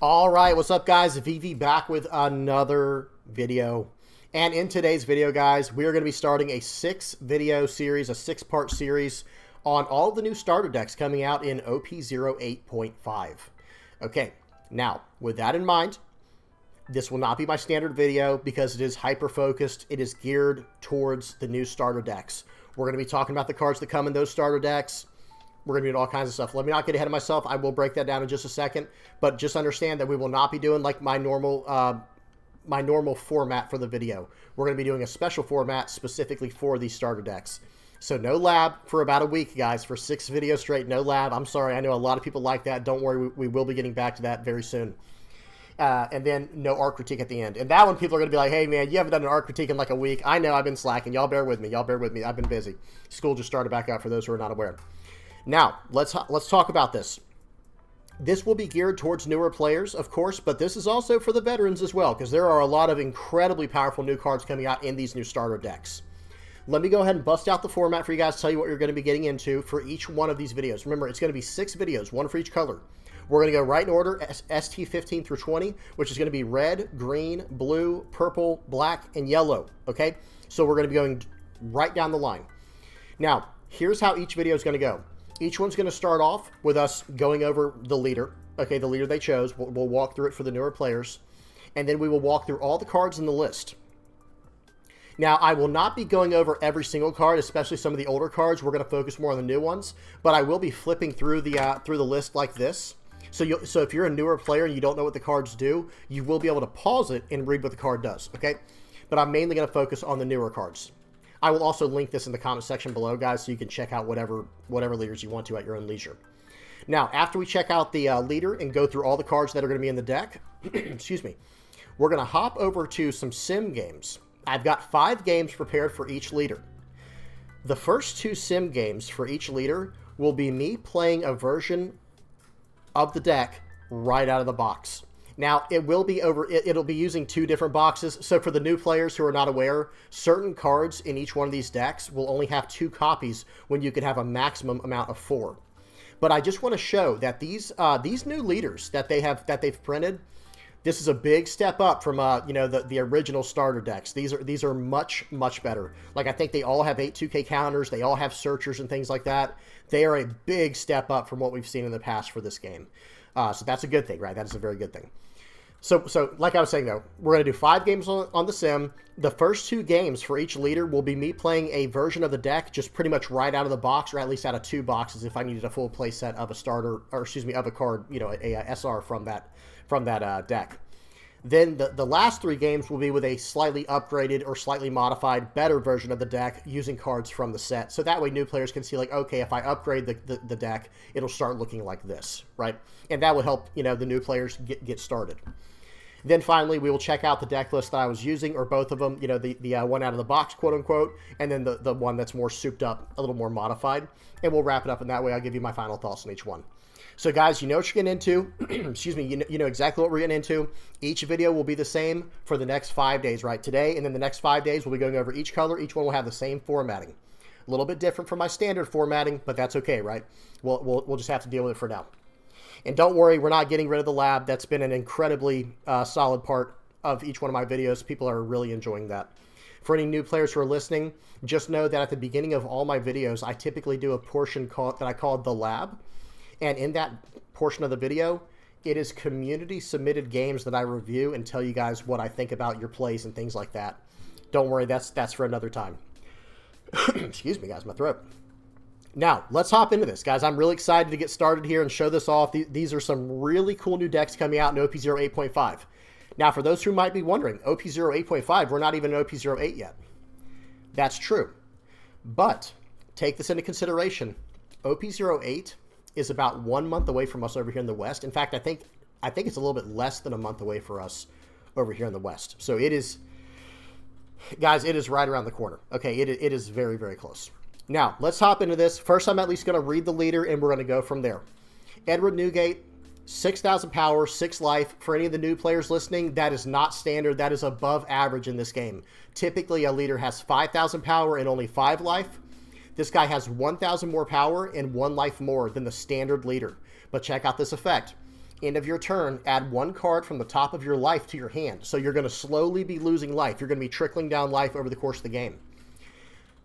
All right, what's up, guys? VV back with another video. And in today's video, guys, we are going to be starting a 6-video series, a 6-part series on all the new starter decks coming out in OP08.5. Okay, now, with that in mind, this will not be my standard video because it is hyper-focused. It is geared towards the new starter decks. We're going to be talking about the cards that come in those starter decks. We're going to be doing all kinds of stuff. Let me not get ahead of myself. I will break that down in just a second. But just understand that we will not be doing like my normal format for the video. We're going to be doing a special format specifically for these starter decks. So no lab for about a week, guys. For 6 videos straight, no lab. I'm sorry. I know a lot of people like that. Don't worry. We will be getting back to that very soon. And then no art critique at the end. And that one, people are going to be like, hey, man, you haven't done an art critique in like a week. I know. I've been slacking. Y'all bear with me. Y'all bear with me. I've been busy. School just started back up for those who are not aware. Now, let's talk about this. This will be geared towards newer players, of course, but this is also for the veterans as well, because there are a lot of incredibly powerful new cards coming out in these new starter decks. Let me go ahead and bust out the format for you guys, tell you what you're going to be getting into for each one of these videos. Remember, it's going to be 6 videos, one for each color. We're going to go right in order, ST-15 through 20, which is going to be red, green, blue, purple, black, and yellow, okay? So we're going to be going right down the line. Now, here's how each video is going to go. Each one's going to start off with us going over the leader, okay, the leader they chose. We'll walk through it for the newer players, and then we will walk through all the cards in the list. Now, I will not be going over every single card, especially some of the older cards. We're going to focus more on the new ones, but I will be flipping through the list like this. So if you're a newer player and you don't know what the cards do, you will be able to pause it and read what the card does, okay? But I'm mainly going to focus on the newer cards. I will also link this in the comment section below, guys, so you can check out whatever leaders you want to at your own leisure. Now, after we check out the leader and go through all the cards that are going to be in the deck, excuse me, we're going to hop over to some sim games. I've got 5 games prepared for each leader. The first 2 sim games for each leader will be me playing a version of the deck right out of the box. Now, it'll be using 2 different boxes. So for the new players who are not aware, certain cards in each one of these decks will only have 2 copies when you could have a maximum amount of 4. But I just want to show that these new leaders that they've printed, this is a big step up from the original starter decks. These are much better. Like, I think they all have 8 2K counters, they all have searchers and things like that. They are a big step up from what we've seen in the past for this game. So that's a good thing, right? That is a very good thing. So like I was saying, though, we're going to do 5 games on the sim. The first 2 games for each leader will be me playing a version of the deck just pretty much right out of the box, or at least out of 2 boxes if I needed a full play set of a starter, or excuse me, of a card, a SR from that deck. Then the last 3 games will be with a slightly upgraded or slightly modified, better version of the deck using cards from the set. So that way new players can see, like, okay, if I upgrade the deck, it'll start looking like this, right? And that will help, the new players get started. Then finally, we will check out the deck list that I was using, or both of them, the one out of the box, quote unquote, and then the one that's more souped up, a little more modified. And we'll wrap it up, and that way I'll give you my final thoughts on each one. So guys, you know what you're getting into. Excuse me, you know exactly what we're getting into. Each video will be the same for the next 5 days, right? Today, and then the next 5 days, we'll be going over each color. Each one will have the same formatting. A little bit different from my standard formatting, but that's okay, right? We'll just have to deal with it for now. And don't worry, we're not getting rid of the lab. That's been an incredibly solid part of each one of my videos. People are really enjoying that. For any new players who are listening, just know that at the beginning of all my videos, I typically do a portion that I call the lab. And in that portion of the video, it is community-submitted games that I review and tell you guys what I think about your plays and things like that. Don't worry, that's for another time. Excuse me, guys, my throat. Now, let's hop into this, guys. I'm really excited to get started here and show this off. These are some really cool new decks coming out in OP08.5. Now, for those who might be wondering, OP08.5, we're not even in OP08 yet. That's true. But take this into consideration. OP08 is about 1 month away from us over here in the West. In fact, I think it's a little bit less than a month away for us over here in the West. So it is, guys, it is right around the corner. Okay, it is very, very close. Now, let's hop into this. First, I'm at least going to read the leader, and we're going to go from there. Edward Newgate, 6,000 power, 6 life. For any of the new players listening, that is not standard. That is above average in this game. Typically, a leader has 5,000 power and only 5 life. This guy has 1,000 more power and 1 life more than the standard leader. But check out this effect. end of your turn, add 1 card from the top of your life to your hand. So you're going to slowly be losing life. You're going to be trickling down life over the course of the game.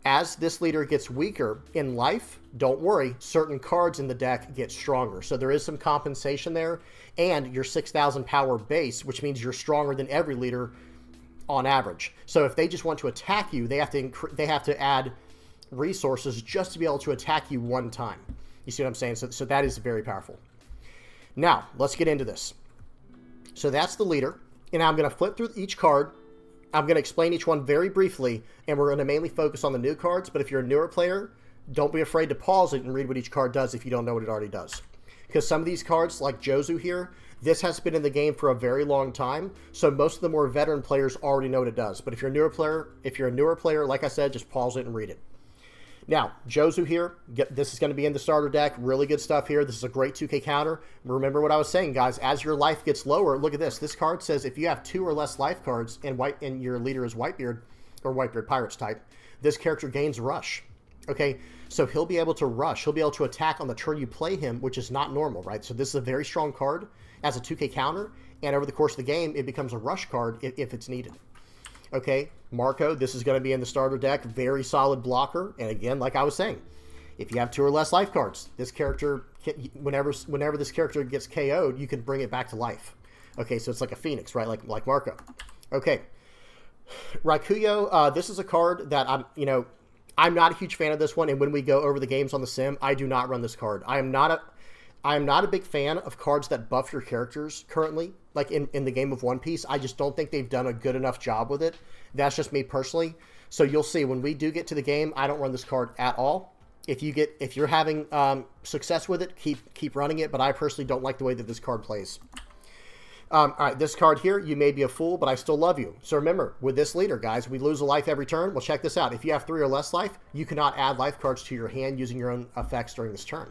As this leader gets weaker in life, don't worry, certain cards in the deck get stronger. So there is some compensation there, and your 6,000 power base, which means you're stronger than every leader on average. So if they just want to attack you, they have to add resources just to be able to attack you 1 time. You see what I'm saying? So that is very powerful. Now, let's get into this. So that's the leader, and I'm going to flip through each card. I'm going to explain each one very briefly, and we're going to mainly focus on the new cards, but if you're a newer player, don't be afraid to pause it and read what each card does if you don't know what it already does. Because some of these cards, like Jozu here, this has been in the game for a very long time, so most of the more veteran players already know what it does. But if you're a newer player, like I said, just pause it and read it. Now, Jozu here, this is going to be in the starter deck. Really good stuff here. This is a great 2K counter. Remember what I was saying, guys. As your life gets lower, look at this. This card says if you have 2 or less life cards and your leader is Whitebeard or Whitebeard Pirates type, this character gains Rush. Okay, so he'll be able to rush. He'll be able to attack on the turn you play him, which is not normal, right? So this is a very strong card as a 2K counter, and over the course of the game, it becomes a rush card if it's needed. Okay, Marco, this is going to be in the starter deck. Very solid blocker. And again, like I was saying, if you have 2 or less life cards, this character, whenever this character gets KO'd, you can bring it back to life. Okay, so it's like a phoenix, right? Like Marco. Okay, Raikuyo, this is a card that I'm not a huge fan of this one. And when we go over the games on the sim, I do not run this card. I am not a big fan of cards that buff your characters currently, like in the game of One Piece. I just don't think they've done a good enough job with it. That's just me personally. So you'll see when we do get to the game, I don't run this card at all. If you're having success with it, keep running it. But I personally don't like the way that this card plays. All right, this card here, you may be a fool, but I still love you. So remember, with this leader, guys, we lose a life every turn. Well, check this out. If you have 3 or less life, you cannot add life cards to your hand using your own effects during this turn.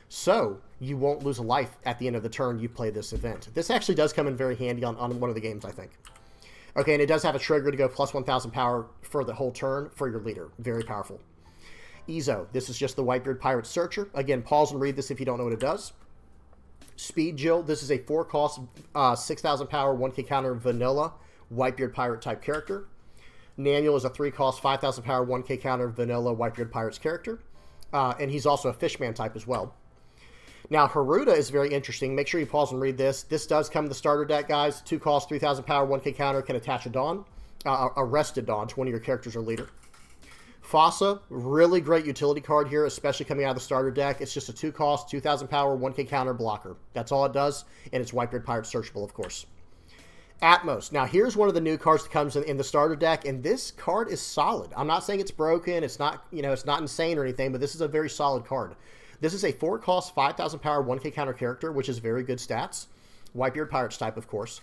So you won't lose a life at the end of the turn you play this event. This actually does come in very handy on one of the games, I think. Okay, and it does have a trigger to go plus 1,000 power for the whole turn for your leader. Very powerful. Izo, this is just the Whitebeard Pirate Searcher. Again, pause and read this if you don't know what it does. Speed Jill, this is a 4-cost, 6,000 power, 1K counter vanilla Whitebeard Pirate type character. Nanuel is a 3-cost, 5,000 power, 1K counter vanilla Whitebeard Pirates character. And he's also a Fishman type as well. Now, Haruda is very interesting. Make sure you pause and read this. This does come in the starter deck, guys. 2 cost, 3,000 power, 1K counter, can attach a Dawn, a rested Dawn to one of your characters or leader. Fossa, really great utility card here, especially coming out of the starter deck. It's just a 2 cost, 2,000 power, 1K counter blocker. That's all it does, and it's Whitebeard Pirate searchable, of course. Atmos. Now, here's one of the new cards that comes in the starter deck, and this card is solid. I'm not saying it's broken. It's not, it's not insane or anything, but this is a very solid card. This is a 4-cost, 5,000 power, 1K counter character, which is very good stats. Whitebeard Pirates type, of course.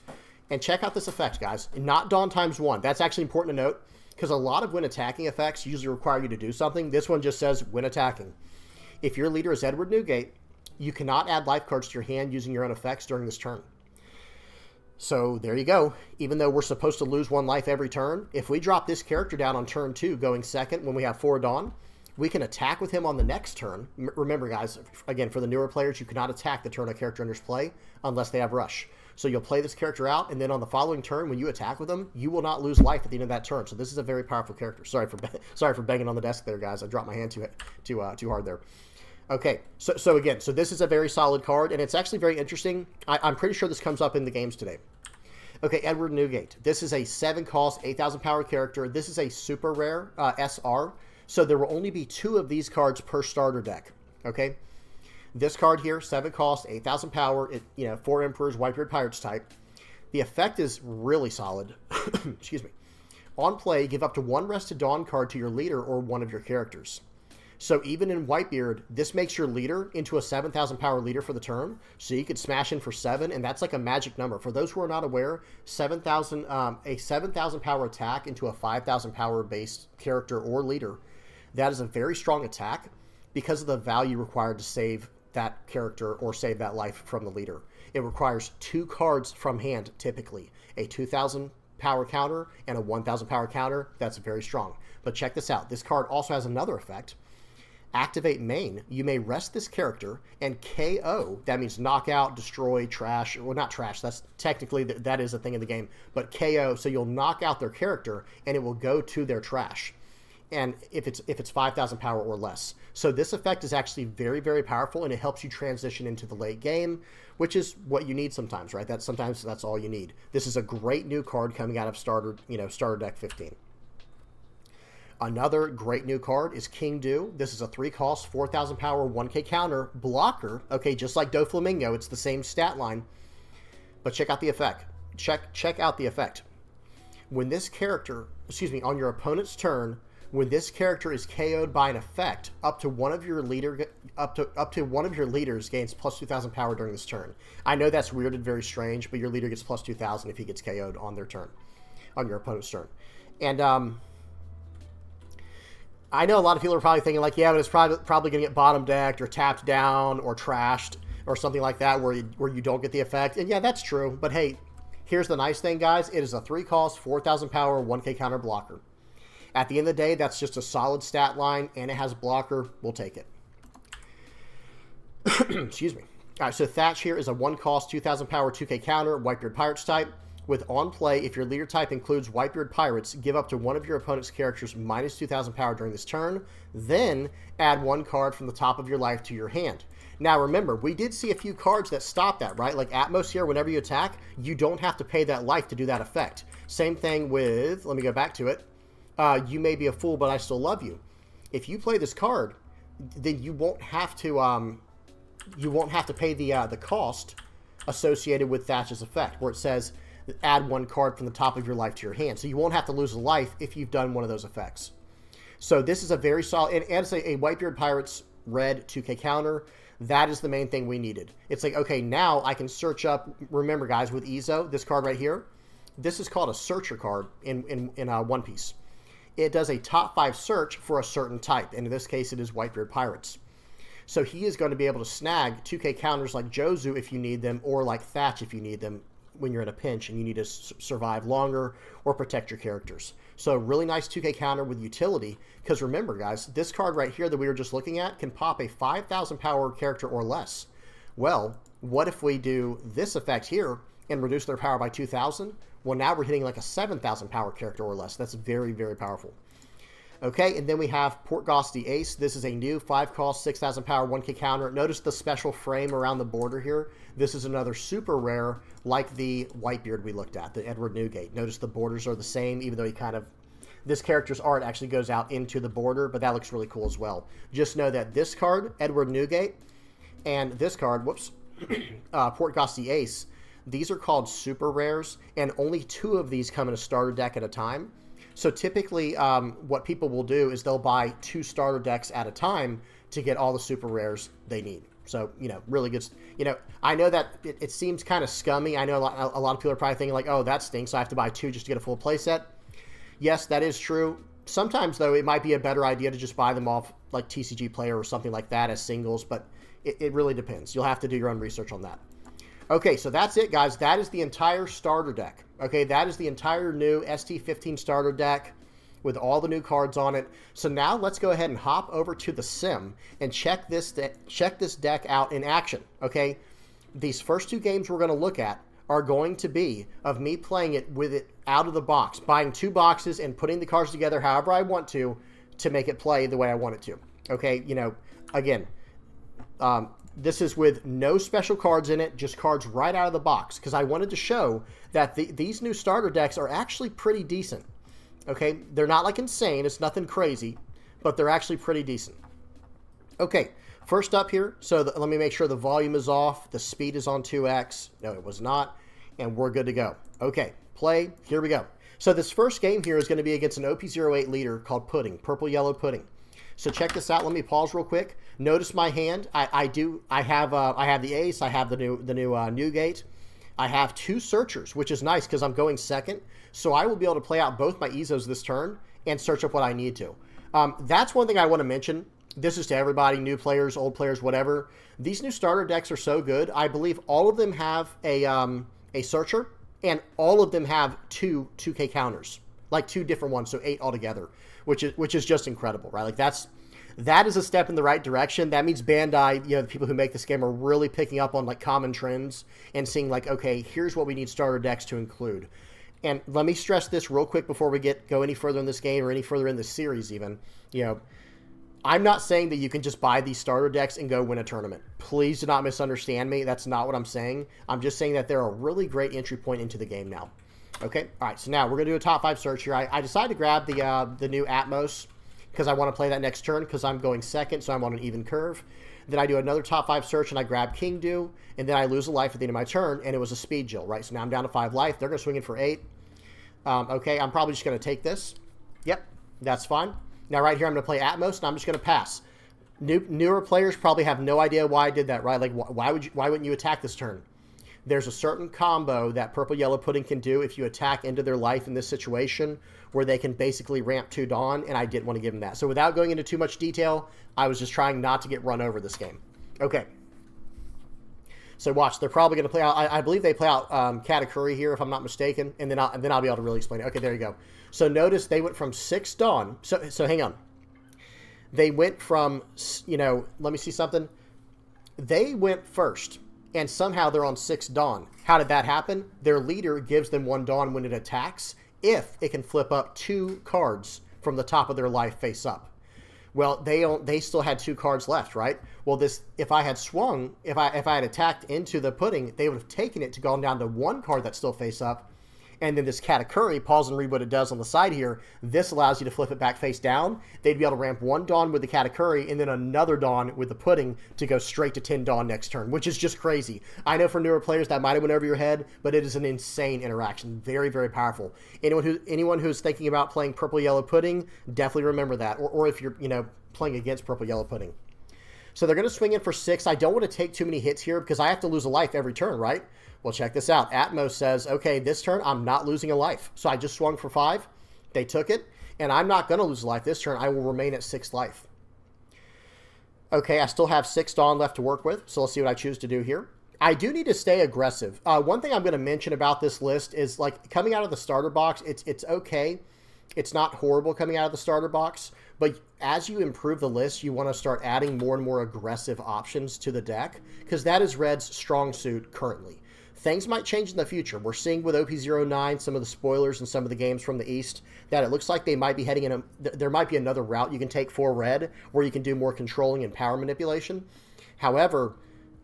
And check out this effect, guys. Not Dawn ×1. That's actually important to note, because a lot of when attacking effects usually require you to do something. This one just says when attacking. If your leader is Edward Newgate, you cannot add life cards to your hand using your own effects during this turn. So there you go. Even though we're supposed to lose 1 life every turn, if we drop this character down on turn 2, going second when we have 4 Dawn, we can attack with him on the next turn. Remember, guys, again, for the newer players, you cannot attack the turn a character enters play unless they have Rush. So you'll play this character out, and then on the following turn, when you attack with them, you will not lose life at the end of that turn. So this is a very powerful character. Sorry for banging on the desk there, guys. I dropped my hand too hard there. Okay, so again, this is a very solid card, and it's actually very interesting. I'm pretty sure this comes up in the games today. Okay, Edward Newgate. This is a 7-cost, 8,000 power character. This is a super rare SR. So there will only be 2 of these cards per starter deck. Okay, this card here, 7 cost, 8,000 power. 4 Emperors, Whitebeard Pirates type. The effect is really solid. Excuse me. On play, give up to 1 Rested Dawn card to your leader or one of your characters. So even in Whitebeard, this makes your leader into a 7,000 power leader for the turn. So you could smash in for 7, and that's like a magic number. For those who are not aware, a 7,000 power attack into a 5,000 power based character or leader, that is a very strong attack because of the value required to save that character or save that life from the leader. It requires 2 cards from hand, typically. A 2,000 power counter and a 1,000 power counter. That's very strong. But check this out. This card also has another effect. activate main, you may rest this character and KO. That means knock out, destroy, trash. Well, not trash. That's technically, that is a thing in the game. But KO, so you'll knock out their character and it will go to their trash. And if it's 5,000 power or less. So this effect is actually very, very powerful, and it helps you transition into the late game, which is what you need sometimes, right? Sometimes that's all you need. This is a great new card coming out of starter deck 15. Another great new card is King Do. This is a 3-cost, 4,000 power, 1k counter blocker. Okay, just like Doflamingo, it's the same stat line. But check out the effect. Check out the effect. When this character, on your opponent's turn, when this character is KO'd by an effect, up to one of your leaders gains plus 2,000 power during this turn. I know that's weird and very strange, but your leader gets plus 2,000 if he gets KO'd on their turn, on your opponent's turn. And I know a lot of people are probably thinking like, yeah, but it's probably going to get bottom decked or tapped down or trashed or something like that where you don't get the effect. And yeah, that's true. But hey, here's the nice thing, guys. It is a 3-cost, 4,000 power, 1k counter blocker. At the end of the day, that's just a solid stat line, and it has a blocker. We'll take it. Excuse me. All right, so Thatch here is a 1-cost, 2,000 power, 2k counter, Whitebeard Pirates type. With on play, if your leader type includes Whitebeard Pirates, give up to one of your opponent's characters minus 2,000 power during this turn. Then add 1 card from the top of your life to your hand. Now remember, we did see a few cards that stop that, right? Like Atmos here, whenever you attack, you don't have to pay that life to do that effect. Same thing with, let me go back to it. You may be a fool, but I still love you. If you play this card, then you won't have to pay the cost associated with Thatch's effect, where it says add 1 card from the top of your life to your hand. So you won't have to lose a life if you've done one of those effects. So this is a very solid, and it's a Whitebeard Pirates red 2k counter. That is the main thing we needed. It's like, okay, now I can search up, remember guys, with Ezo, this card right here, this is called a searcher card in One Piece. It does a top 5 search for a certain type, and in this case it is Whitebeard Pirates. So he is going to be able to snag 2k counters like Jozu if you need them, or like Thatch if you need them when you're in a pinch and you need to survive longer or protect your characters. So really nice 2k counter with utility, because remember guys, this card right here that we were just looking at can pop a 5,000 power character or less. Well, what if we do this effect here and reduce their power by 2,000? Well, now we're hitting like a 7,000 power character or less. That's very, very powerful. Okay, and then we have Port Gosti Ace. This is a new 5-cost, 6,000 power, 1k counter. Notice the special frame around the border here. This is another super rare, like the Whitebeard we looked at, the Edward Newgate. Notice the borders are the same, even though he kind of, this character's art actually goes out into the border, but that looks really cool as well. Just know that this card, Edward Newgate, and this card, whoops, Port Gosti Ace, these are called super rares, and only 2 of these come in a starter deck at a time. So typically what people will do is they'll buy 2 starter decks at a time to get all the super rares they need. So, really good. I know that it seems kind of scummy. I know a lot of people are probably thinking like, oh, that stinks, so I have to buy 2 just to get a full playset. Yes, that is true. Sometimes, though, it might be a better idea to just buy them off like TCG Player or something like that as singles, but it really depends. You'll have to do your own research on that. Okay, so that's it, guys. That is the entire starter deck. Okay, that is the entire new ST-15 starter deck with all the new cards on it. So now let's go ahead and hop over to the sim and check this deck out in action. Okay, these first 2 games we're going to look at are going to be of me playing it with it out of the box, buying 2 boxes and putting the cards together however I want to make it play the way I want it to. Okay, again, this is with no special cards in it, just cards right out of the box, because I wanted to show that these new starter decks are actually pretty decent. Okay, they're not like insane, it's nothing crazy, but they're actually pretty decent. Okay, first up here, so let me make sure the volume is off, the speed is on 2x, no it was not, and we're good to go. Okay, play, here we go. So this first game here is going to be against an OP08 leader called Pudding, Purple Yellow Pudding. So check this out. Let me pause real quick. Notice my hand. I have the ace. I have the new Newgate. I have 2 searchers, which is nice because I'm going second. So I will be able to play out both my Ezos this turn and search up what I need to. That's one thing I want to mention. This is to everybody, new players, old players, whatever. These new starter decks are so good. I believe all of them have a searcher, and all of them have 2k counters, like 2 different ones, so 8 altogether, which is just incredible, right? Like that's that is a step in the right direction. That means Bandai, the people who make this game, are really picking up on like common trends and seeing like, okay, here's what we need starter decks to include. And let me stress this real quick before we go any further in this game or any further in this series even. I'm not saying that you can just buy these starter decks and go win a tournament. Please do not misunderstand me. That's not what I'm saying. I'm just saying that they're a really great entry point into the game now. Okay, all right, so now we're going to do a top 5 search here. I decided to grab the new Atmos because I want to play that next turn because I'm going second, so I'm on an even curve. Then I do another top 5 search, and I grab King Dew, and then I lose a life at the end of my turn, and it was a speed Jill, right? So now I'm down to 5 life. They're going to swing in for 8. Okay, I'm probably just going to take this. Yep, that's fine. Now right here I'm going to play Atmos, and I'm just going to pass. Newer players probably have no idea why I did that, right? Like, why wouldn't you attack this turn? There's a certain combo that Purple Yellow Pudding can do if you attack into their life in this situation where they can basically ramp 2 Dawn, and I didn't want to give them that. So without going into too much detail, I was just trying not to get run over this game. Okay. So watch, they're probably going to play out, I believe they play out Katakuri here, if I'm not mistaken, and then I'll be able to really explain it. Okay, there you go. So notice they went from 6 Dawn. So hang on. They went from, let me see something. They went first, and somehow they're on 6 Dawn. How did that happen? Their leader gives them 1 Dawn when it attacks, if it can flip up 2 cards from the top of their life face up. Well, they still had 2 cards left, right? Well, if I had swung, if I had attacked into the pudding, they would have taken it to go down to 1 card that's still face up. And then this Katakuri, pause and read what it does on the side here. This allows you to flip it back face down. They'd be able to ramp 1 Dawn with the Katakuri and then another Dawn with the pudding to go straight to 10 Dawn next turn, which is just crazy. I know for newer players that might have went over your head, but it is an insane interaction. Very, very powerful. Anyone who's thinking about playing Purple Yellow Pudding, definitely remember that. Or if you're, playing against Purple Yellow Pudding. So they're going to swing in for 6. I don't want to take too many hits here because I have to lose a life every turn, right? Well, check this out. Atmos says, okay, this turn I'm not losing a life. So I just swung for 5. They took it, and I'm not going to lose a life this turn. I will remain at 6 life. Okay, I still have 6 Dawn left to work with, so let's see what I choose to do here. I do need to stay aggressive. One thing I'm going to mention about this list is, like, coming out of the starter box, it's okay. It's not horrible coming out of the starter box, but as you improve the list, you want to start adding more and more aggressive options to the deck, because that is Red's strong suit currently. Things might change in the future. We're seeing with OP09, some of the spoilers and some of the games from the East, that it looks like they might be heading in there might be another route you can take for Red, where you can do more controlling and power manipulation. However,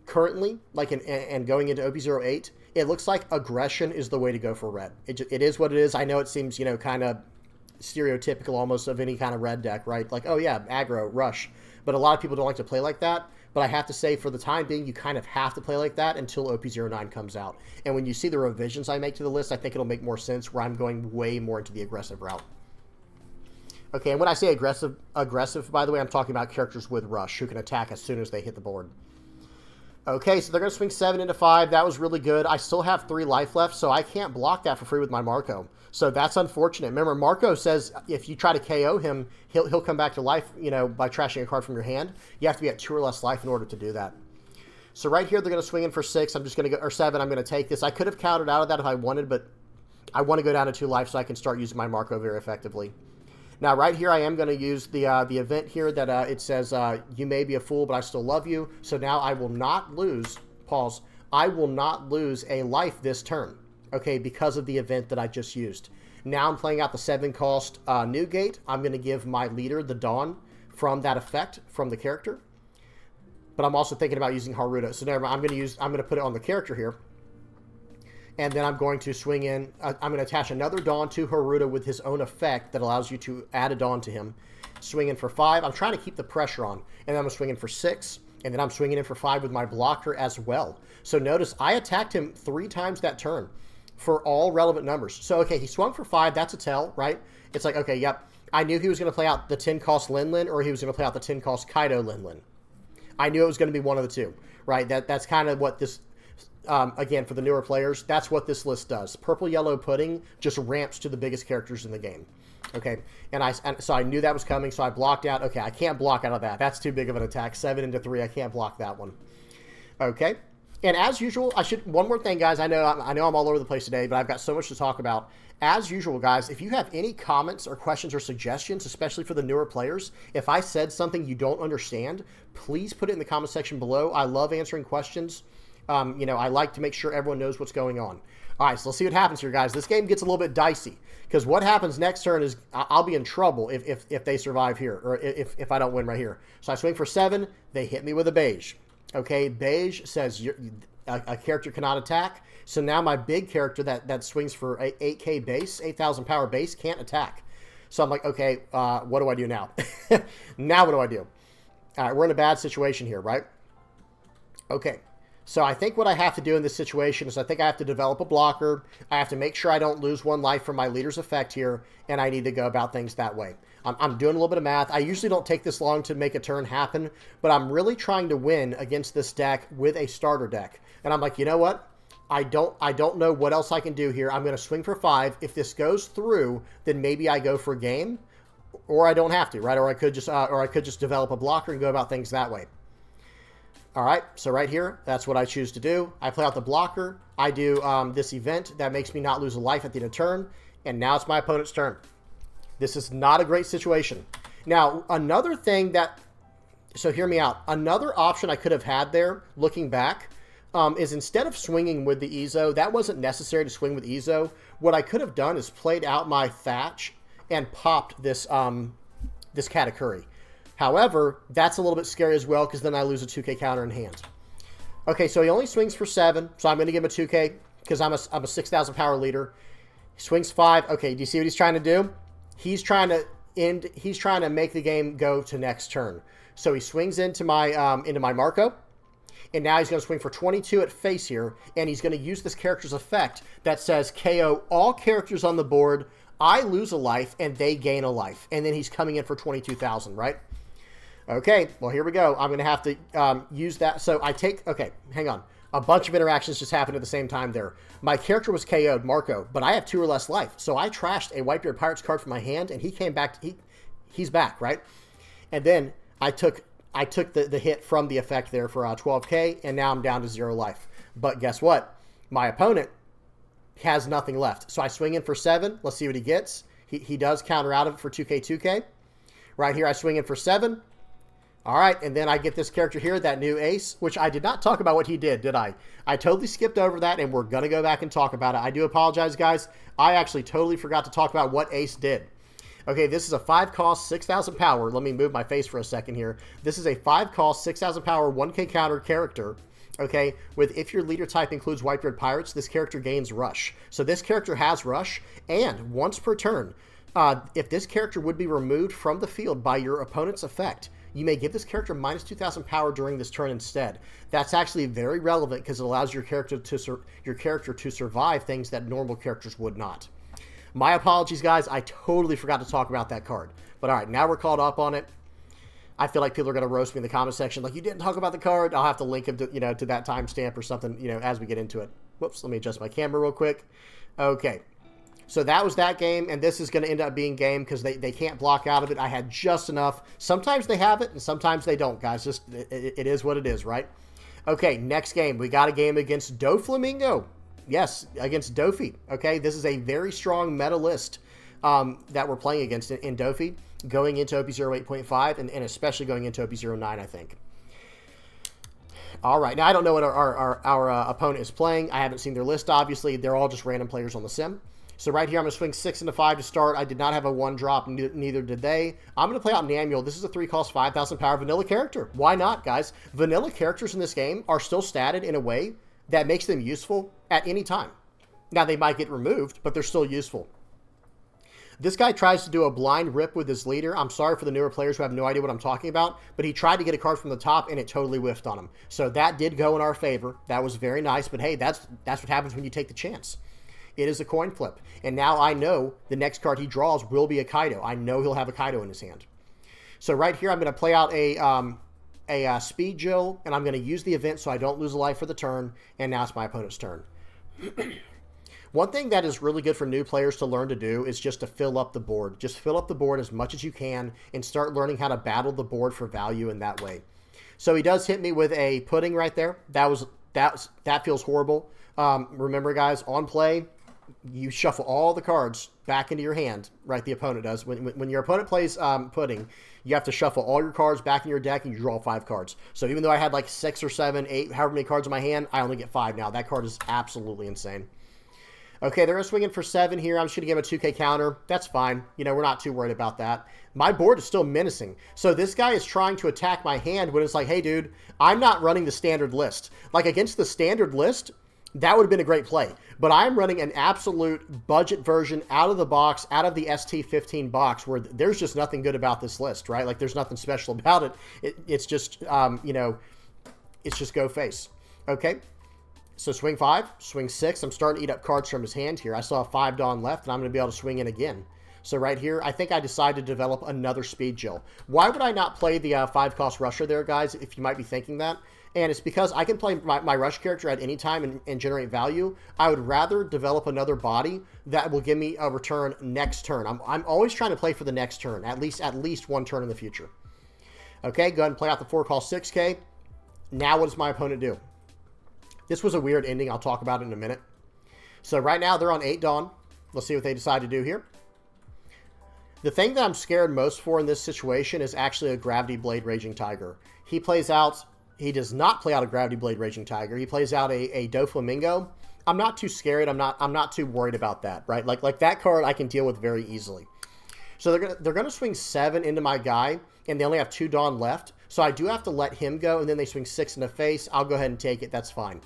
currently, and going into OP08, it looks like aggression is the way to go for Red. It is what it is. I know it seems, kind of stereotypical almost of any kind of Red deck, right? Like, oh yeah, aggro, rush. But a lot of people don't like to play like that. But I have to say, for the time being, you kind of have to play like that until OP09 comes out. And when you see the revisions I make to the list, I think it'll make more sense where I'm going way more into the aggressive route. Okay, and when I say aggressive, by the way, I'm talking about characters with rush who can attack as soon as they hit the board. Okay, so they're going to swing 7 into 5. That was really good. I still have 3 life left, so I can't block that for free with my Marco. So that's unfortunate. Remember, Marco says if you try to KO him, he'll come back to life, by trashing a card from your hand. You have to be at 2 or less life in order to do that. So right here, they're going to swing in for 6. I'm just going to go, or 7. I'm going to take this. I could have countered out of that if I wanted, but I want to go down to 2 life so I can start using my Marco very effectively. Now, right here, I am going to use the event here that it says, you may be a fool, but I still love you. So now I will not lose, pause, I will not lose a life this turn, okay, because of the event that I just used. Now I'm playing out the 7-cost Newgate. I'm going to give my leader the Dawn from that effect, from the character. But I'm also thinking about using Haruta. So never mind, I'm going to put it on the character here. And then I'm going to swing in. I'm going to attach another Dawn to Haruta with his own effect that allows you to add a Dawn to him. Swing in for 5. I'm trying to keep the pressure on. And then I'm going to swing in for 6. And then I'm swinging in for 5 with my blocker as well. So notice I attacked him 3 times that turn for all relevant numbers. So, okay, he swung for 5. That's a tell, right? It's like, okay, yep. I knew he was going to play out the 10-cost Lin or he was going to play out the 10-cost Kaido Lin. I knew it was going to be one of the two, right? That's kind of what this... again, for the newer players, that's what this list does. Purple Yellow Pudding just ramps to the biggest characters in the game. Okay, so I knew that was coming, so I blocked out. Okay, I can't block out of that. That's too big of an attack. 7 into 3, I can't block that one. Okay, And as usual, one more thing, guys. I know I'm all over the place today, but I've got so much to talk about. As usual, guys, if you have any comments or questions or suggestions, especially for the newer players, if I said something you don't understand, please put it in the comment section below. I love answering questions. I like to make sure everyone knows what's going on. All right, so let's see what happens here, guys. This game gets a little bit dicey because what happens next turn is I'll be in trouble if they survive here, or if I don't win right here. So I swing for 7. They hit me with a beige. Okay, beige says a character cannot attack. So now my big character that swings for 8K base, 8,000 power base, can't attack. So I'm like, okay, what do I do now? Now what do I do? All right, we're in a bad situation here, right? Okay, so I think what I have to do in this situation is I think I have to develop a blocker. I have to make sure I don't lose 1 life from my leader's effect here, and I need to go about things that way. I'm doing a little bit of math. I usually don't take this long to make a turn happen, but I'm really trying to win against this deck with a starter deck. And I'm like, you know what? I don't know what else I can do here. I'm going to swing for 5. If this goes through, then maybe I go for a game, or I don't have to, right? Or I could just develop a blocker and go about things that way. All right, so right here, that's what I choose to do. I play out the blocker. I do this event that makes me not lose a life at the end of turn, and now it's my opponent's turn. This is not a great situation. Now, another thing so hear me out. Another option I could have had there, looking back, is instead of swinging with the Ezo, that wasn't necessary to swing with Ezo. What I could have done is played out my Thatch and popped this Katakuri. However, that's a little bit scary as well because then I lose a 2K counter in hand. Okay, so he only swings for 7, so I'm going to give him a 2K because I'm a 6,000 power leader. He swings 5. Okay, do you see what he's trying to do? He's trying to make the game go to next turn. So he swings into my Marco, and now he's going to swing for 22 at face here, and he's going to use this character's effect that says KO all characters on the board. I lose a life, and they gain a life. And then he's coming in for 22,000, right? Okay, well, here we go. I'm going to have to use that. So okay, hang on. A bunch of interactions just happened at the same time there. My character was KO'd, Marco, but I have 2 or less life. So I trashed a Whitebeard Pirates card from my hand, and he came back. He's back, right? And then I took the hit from the effect there for 12K, and now I'm down to 0 life. But guess what? My opponent has nothing left. So I swing in for 7. Let's see what he gets. He does counter out of it for 2K. Right here, I swing in for 7. All right, and then I get this character here, that new ace, which I did not talk about what he did I? I totally skipped over that, and we're going to go back and talk about it. I do apologize, guys. I actually totally forgot to talk about what ace did. Okay, this is a 5-cost, 6,000 power. Let me move my face for a second here. This is a 5-cost, 6,000 power, 1K counter character. Okay, with if your leader type includes Whitebeard Pirates, this character gains Rush. So this character has Rush, and once per turn, if this character would be removed from the field by your opponent's effect, you may give this character minus 2,000 power during this turn instead. That's actually very relevant because it allows your character to survive things that normal characters would not. My apologies, guys. I totally forgot to talk about that card. But all right, now we're caught up on it. I feel like people are going to roast me in the comment section. Like, you didn't talk about the card. I'll have to link him to, to that timestamp or something, as we get into it. Whoops, let me adjust my camera real quick. Okay. So that was that game, and this is going to end up being game because they can't block out of it. I had just enough. Sometimes they have it, and sometimes they don't, guys. Just it is what it is, right? Okay, next game. We got a game against Doflamingo. Yes, against Doffy. Okay, this is a very strong meta list that we're playing against in Doffy, going into OP08.5, and especially going into OP09, I think. All right, now I don't know what our opponent is playing. I haven't seen their list, obviously. They're all just random players on the sim. So right here, I'm going to swing 6 into 5 to start. I did not have a 1-drop, neither did they. I'm going to play out Namuel. This is a 3-cost, 5,000 power vanilla character. Why not, guys? Vanilla characters in this game are still statted in a way that makes them useful at any time. Now, they might get removed, but they're still useful. This guy tries to do a blind rip with his leader. I'm sorry for the newer players who have no idea what I'm talking about, but he tried to get a card from the top, and it totally whiffed on him. So that did go in our favor. That was very nice, but hey, that's what happens when you take the chance. It is a coin flip. And now I know the next card he draws will be a Kaido. I know he'll have a Kaido in his hand. So right here, I'm going to play out a Speed Jill, and I'm going to use the event so I don't lose a life for the turn, and now it's my opponent's turn. One thing that is really good for new players to learn to do is just to fill up the board. Just fill up the board as much as you can and start learning how to battle the board for value in that way. So he does hit me with a pudding right there. That that feels horrible. Remember, guys, on play, you shuffle all the cards back into your hand, right? The opponent does. When your opponent plays pudding, you have to shuffle all your cards back in your deck and you draw 5 cards. So even though I had like 6 or 7, 8, however many cards in my hand, I only get 5 now. That card is absolutely insane. Okay, they're swinging for 7 here. I'm just going to give him a 2K counter. That's fine. You know, we're not too worried about that. My board is still menacing. So this guy is trying to attack my hand when it's like, hey, dude, I'm not running the standard list. Like, against the standard list, that would have been a great play. But I'm running an absolute budget version out of the box, out of the ST-15 box, where there's just nothing good about this list, right? Like, there's nothing special about it. It's just, you know, it's just go face. Okay? So swing 5, swing 6. I'm starting to eat up cards from his hand here. I saw a 5 Dawn left, and I'm going to be able to swing in again. So right here, I think I decided to develop another Speed Jill. Why would I not play the 5-cost Rusher there, guys, if you might be thinking that? And it's because I can play my Rush character at any time and generate value. I would rather develop another body that will give me a return next turn. I'm always trying to play for the next turn, at least one turn in the future. Okay, go ahead and play out the 4-cost 6K. Now what does my opponent do? This was a weird ending. I'll talk about it in a minute. So right now they're on 8 Dawn. Let's see what they decide to do here. The thing that I'm scared most for in this situation is actually a Gravity Blade Raging Tiger. He does not play out a Gravity Blade Raging Tiger. He plays out a Doflamingo. I'm not too scared. I'm not too worried about that, right? Like that card I can deal with very easily. So they're gonna swing 7 into my guy, and they only have 2 Dawn left. So I do have to let him go, and then they swing 6 in the face. I'll go ahead and take it. That's fine.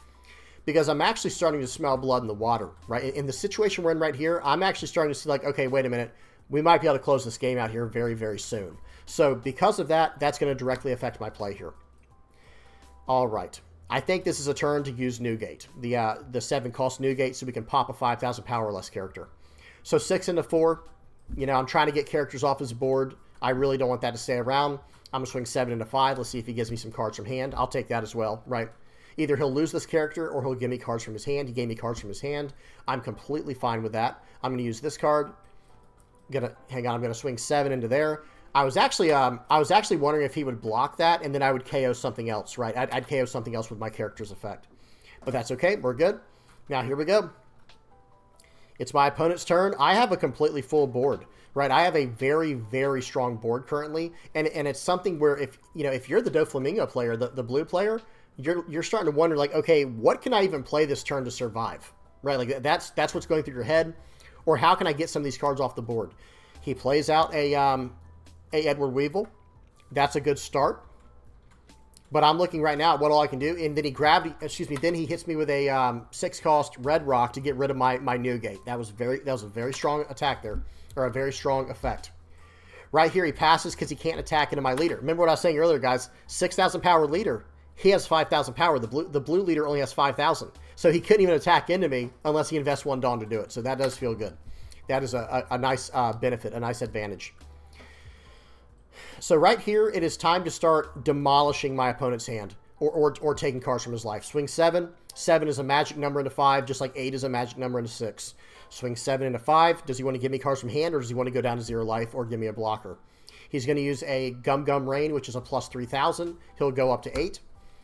Because I'm actually starting to smell blood in the water, right? In the situation we're in right here, I'm actually starting to see like, okay, wait a minute. We might be able to close this game out here very, very soon. So because of that, that's going to directly affect my play here. All right. I think this is a turn to use Newgate, the 7-cost Newgate, so we can pop a 5,000 power or less character. So 6 into 4. You know, I'm trying to get characters off his board. I really don't want that to stay around. I'm going to swing 7 into 5. Let's see if he gives me some cards from hand. I'll take that as well, right? Either he'll lose this character or he'll give me cards from his hand. He gave me cards from his hand. I'm completely fine with that. I'm going to use this card. Hang on, I'm going to swing 7 into there. I was actually wondering if he would block that, and then I would KO something else, right? I'd KO something else with my character's effect. But that's okay. We're good. Now, here we go. It's my opponent's turn. I have a completely full board, right? I have a very, very strong board currently, and it's something where if you're the Doflamingo player, the blue player, you're starting to wonder, like, okay, what can I even play this turn to survive, right? Like that's what's going through your head, or how can I get some of these cards off the board? He plays out a Edward Weevil. That's a good start. But I'm looking right now at what all I can do, and then then he hits me with a 6-cost Red Rock to get rid of my Newgate. That was a very strong attack there, or a very strong effect. Right here, he passes because he can't attack into my leader. Remember what I was saying earlier, guys? 6,000 power leader. He has 5,000 power. The blue leader only has 5,000. So he couldn't even attack into me unless he invests 1 Dawn to do it. So that does feel good. That is a nice benefit, a nice advantage. So right here, it is time to start demolishing my opponent's hand or taking cards from his life. Swing 7. 7 is a magic number into 5, just like 8 is a magic number into 6. Swing 7 into 5. Does he want to give me cards from hand, or does he want to go down to 0 life or give me a blocker? He's going to use a Gum Gum Rain, which is a plus 3,000. He'll go up to 8.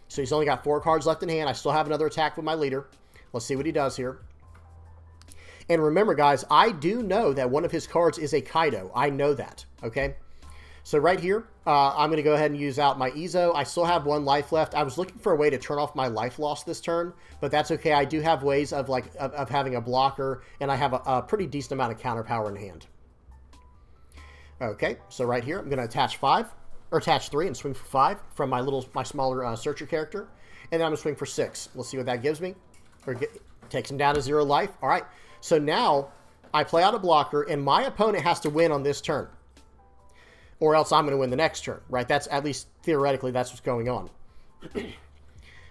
So he's only got 4 cards left in hand. I still have another attack with my leader. Let's see what he does here. And remember, guys, I do know that one of his cards is a Kaido. I know that, okay? So right here, I'm going to go ahead and use out my Ezo. I still have 1 life left. I was looking for a way to turn off my life loss this turn, but that's okay. I do have ways of having a blocker, and I have a pretty decent amount of counter power in hand. Okay, so right here, I'm going to attach 3 and swing for 5 from my smaller searcher character, and then I'm going to swing for 6. Let's see what that gives me. Takes him down to 0 life. All right, so now I play out a blocker, and my opponent has to win on this turn, or else I'm going to win the next turn, right? That's, at least theoretically, that's what's going on.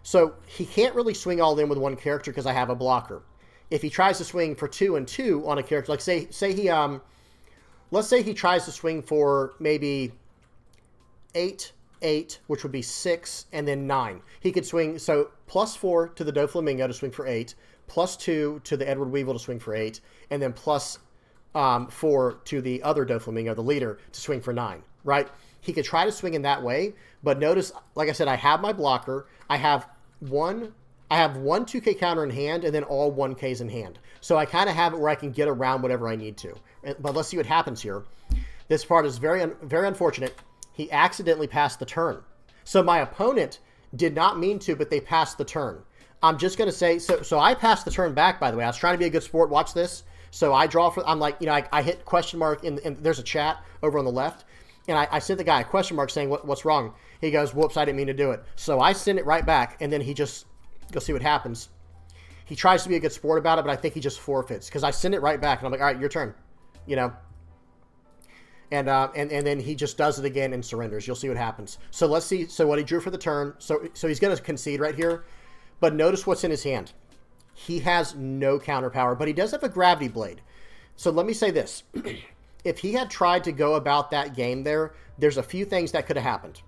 So he can't really swing all in with 1 character because I have a blocker. If he tries to swing for 2 and 2 on a character, like let's say he tries to swing for maybe 8, 8, which would be 6, and then 9. He could swing, so plus 4 to the Doflamingo to swing for 8, plus 2 to the Edward Weevil to swing for 8, and then plus 4 to the other Doflamingo, the leader, to swing for 9, right? He could try to swing in that way, but notice, like I said, I have my blocker. I have 1 I have one 2K counter in hand and then all 1Ks in hand. So I kind of have it where I can get around whatever I need to. But let's see what happens here. This part is very unfortunate. He accidentally passed the turn. So my opponent did not mean to, but they passed the turn. I'm just going to say, so I passed the turn back, by the way. I was trying to be a good sport. Watch this. So I draw for, I'm like, you know, I hit question mark, and there's a chat over on the left. And I sent the guy a question mark saying, what's wrong? He goes, whoops, I didn't mean to do it. So I send it right back, and then he just, go see what happens. He tries to be a good sport about it, but I think he just forfeits. Because I send it right back, and I'm like, all right, your turn. You know. And then he just does it again and surrenders. You'll see what happens. So let's see. So what he drew for the turn. So he's going to concede right here. But notice what's in his hand. He has no counter power, but he does have a gravity blade. So let me say this. If he had tried to go about that game there's a few things that could have happened.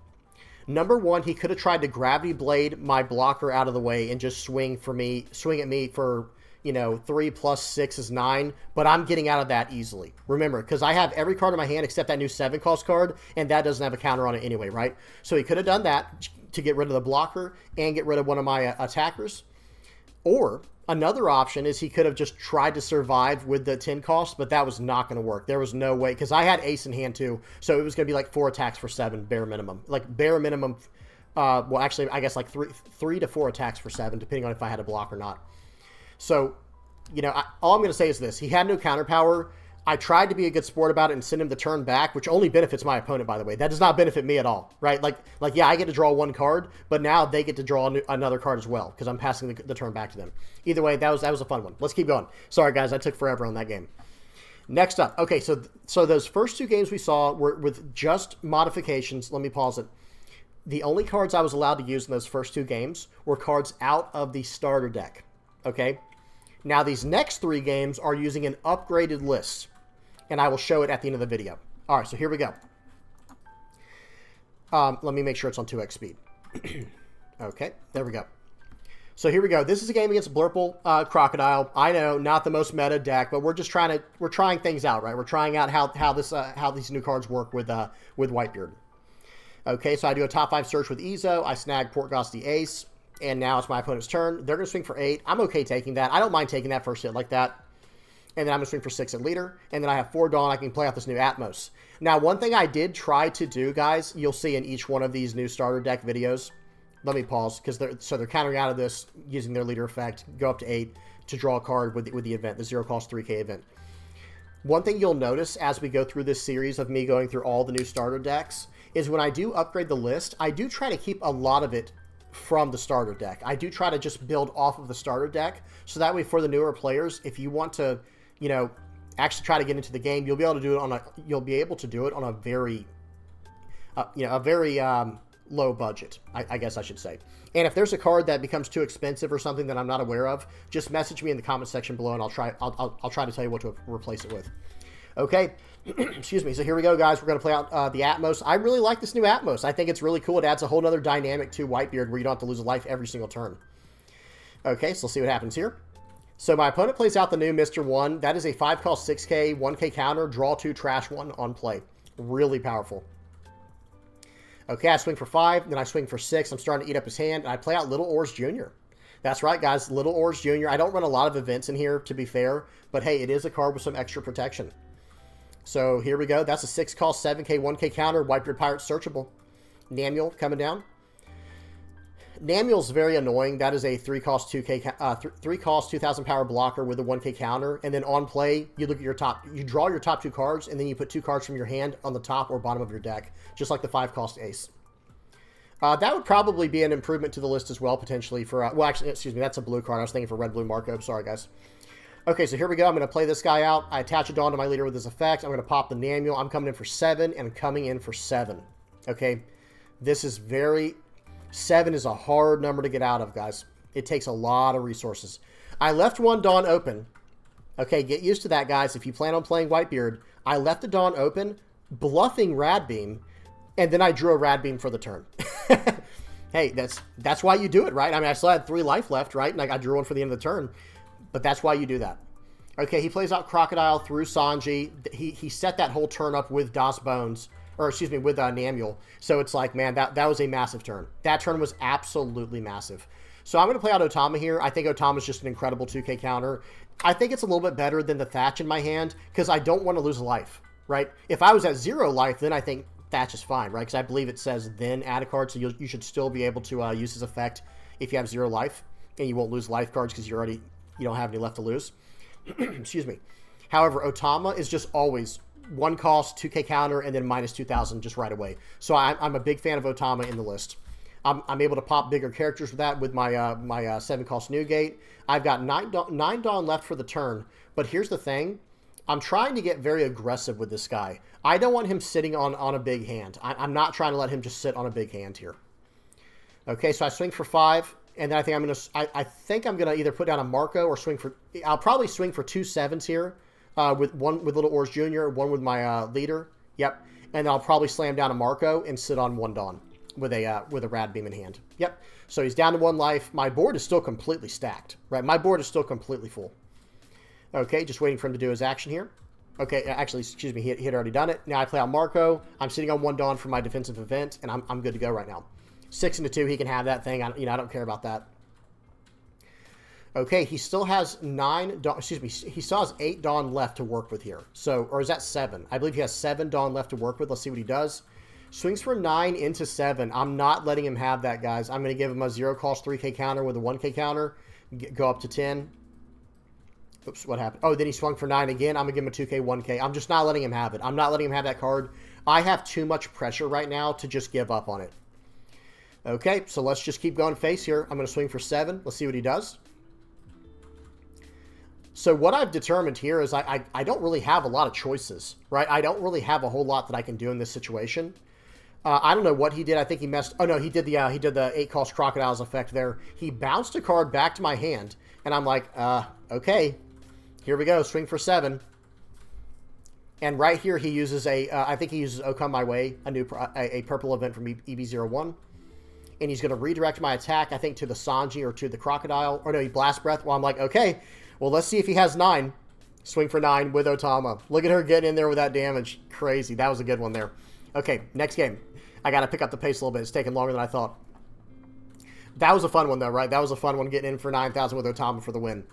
Number one, he could have tried to gravity blade my blocker out of the way and just swing at me for, you know, 3 plus 6 is 9, but I'm getting out of that easily. Remember, because I have every card in my hand except that new 7 cost card, and that doesn't have a counter on it anyway, right? So he could have done that to get rid of the blocker and get rid of one of my attackers. Or another option is he could have just tried to survive with the 10 cost, but that was not going to work. There was no way, because I had ace in hand too, so it was going to be like 4 attacks for 7, bare minimum. Like bare minimum, well actually I guess like 3 to 4 attacks for 7, depending on if I had a block or not. So, you know, all I'm going to say is this. He had no counter power. I tried to be a good sport about it and send him the turn back, which only benefits my opponent, by the way. That does not benefit me at all, right? Like yeah, I get to draw 1 card, but now they get to draw another card as well because I'm passing the turn back to them. Either way, that was a fun one. Let's keep going. Sorry, guys. I took forever on that game. Next up. Okay, so those first 2 games we saw were with just modifications. Let me pause it. The only cards I was allowed to use in those first 2 games were cards out of the starter deck, okay? Now, these next 3 games are using an upgraded list, and I will show it at the end of the video. All right, so here we go. Let me make sure it's on 2x speed. Okay, there we go. So here we go. This is a game against Blurple Crocodile. I know, not the most meta deck, but we're trying things out, right? We're trying out how these new cards work with Whitebeard. Okay, so I do a top 5 search with Ezo. I snag Portgoss the Ace. And now it's my opponent's turn. They're going to swing for 8. I'm okay taking that. I don't mind taking that first hit like that. And then I'm going to swing for 6 at leader. And then I have 4 Dawn. I can play out this new Atmos. Now, one thing I did try to do, guys, you'll see in each one of these new starter deck videos. Let me pause, because they're countering out of this using their leader effect. Go up to 8 to draw a card with the event, the 0 cost 3K event. One thing you'll notice as we go through this series of me going through all the new starter decks is when I do upgrade the list, I do try to keep a lot of it from the starter deck. I do try to just build off of the starter deck, so that way for the newer players, if you want to, you know, actually try to get into the game, you'll be able to do it on a very, you know, a very low budget, I guess I should say. And if there's a card that becomes too expensive or something that I'm not aware of, just message me in the comment section below, and I'll try to tell you what to replace it with. Okay, excuse me. So here we go, guys. We're going to play out the Atmos. I really like this new Atmos. I think it's really cool. It adds a whole other dynamic to Whitebeard where you don't have to lose a life every single turn. Okay, so let's see what happens here. So my opponent plays out the new Mr. 1. That is a 5 cost 6K, 1K counter, draw 2, trash 1 on play. Really powerful. Okay, I swing for 5, then I swing for 6. I'm starting to eat up his hand, and I play out Little Oars Jr. That's right, guys. Little Oars Jr. I don't run a lot of events in here, to be fair, but hey, it is a card with some extra protection. So here we go. That's a 6 cost 7K, 1K counter, Whitebeard Pirate searchable. Namuel coming down. Namuel's very annoying. That is a 3 cost 2K, 3 cost 2,000 power blocker with a 1K counter. And then on play, you look at your top, you draw your top 2 cards, and then you put 2 cards from your hand on the top or bottom of your deck, just like the 5 cost ace. That would probably be an improvement to the list as well, potentially for, well, actually, excuse me, that's a blue card. I was thinking for red, blue Marco. Sorry, guys. Okay, so here we go. I'm going to play this guy out. I attach a Dawn to my leader with this effect. I'm going to pop the Namuel. I'm coming in for 7, and I'm coming in for 7. Okay, this is very... 7 is a hard number to get out of, guys. It takes a lot of resources. I left one Dawn open. Okay, get used to that, guys. If you plan on playing Whitebeard, I left the Dawn open, bluffing Radbeam, and then I drew a Radbeam for the turn. Hey, that's why you do it, right? I mean, I still had 3 life left, right? And I drew one for the end of the turn. But that's why you do that. Okay, he plays out Crocodile through Sanji. He set that whole turn up with Das Bones, or excuse me, with Namuel. So it's like, man, that was a massive turn. That turn was absolutely massive. So I'm going to play out Otama here. I think Otama's just an incredible 2K counter. I think it's a little bit better than the Thatch in my hand because I don't want to lose a life, right? If I was at 0 life, then I think Thatch is fine, right? Because I believe it says then add a card, so you should still be able to use his effect if you have 0 life, and you won't lose life cards because you don't have any left to lose. Excuse me. However, Otama is just always 1 cost, 2K counter, and then minus 2,000 just right away. So I'm a big fan of Otama in the list. I'm able to pop bigger characters with that with my my 7 cost Newgate. I've got 9 Dawn left for the turn, but here's the thing. I'm trying to get very aggressive with this guy. I don't want him sitting on a big hand. I'm not trying to let him just sit on a big hand here. Okay, so I swing for 5, and then I think I'm gonna either put down a Marco or swing for. I'll probably swing for 2 7s here, with one with Little Oars Jr., one with my leader. Yep, and I'll probably slam down a Marco and sit on 1 Dawn with a Rad Beam in hand. Yep. So he's down to 1 life. My board is still completely stacked, right? My board is still completely full. Okay, just waiting for him to do his action here. Okay, actually, excuse me, he had already done it. Now I play out Marco. I'm sitting on 1 Dawn for my defensive event, and I'm good to go right now. 6 into 2, he can have that thing. I don't care about that. Okay, he still has 9 Dawn, excuse me, he still has 8 Dawn left to work with here. So, or is that 7? I believe he has 7 Dawn left to work with. Let's see what he does. Swings for 9 into 7. I'm not letting him have that, guys. I'm going to give him a 0 cost 3K counter with a 1K counter. Go up to 10. Oops, what happened? Oh, then he swung for 9 again. I'm going to give him a 2K, 1K. I'm just not letting him have it. I'm not letting him have that card. I have too much pressure right now to just give up on it. Okay, so let's just keep going face here. I'm going to swing for 7. Let's see what he does. So what I've determined here is I don't really have a lot of choices, right? I don't really have a whole lot that I can do in this situation. I don't know what he did. I think he messed. Oh no, he did the 8 cost Crocodiles effect there. He bounced a card back to my hand, and I'm like, okay, here we go. Swing for 7. And right here he uses I think he uses Oh Come My Way, a purple event from EB01, and he's going to redirect my attack, I think, to the Sanji or to the Crocodile. Or no, he Blast Breath. Well, I'm like, okay, well let's see if he has 9. Swing for 9 with Otama. Look at her getting in there with that damage. Crazy. That was a good one there. Okay, next game. I got to pick up the pace a little bit. It's taking longer than I thought. That was a fun one, though, right? That was a fun one, getting in for 9,000 with Otama for the win.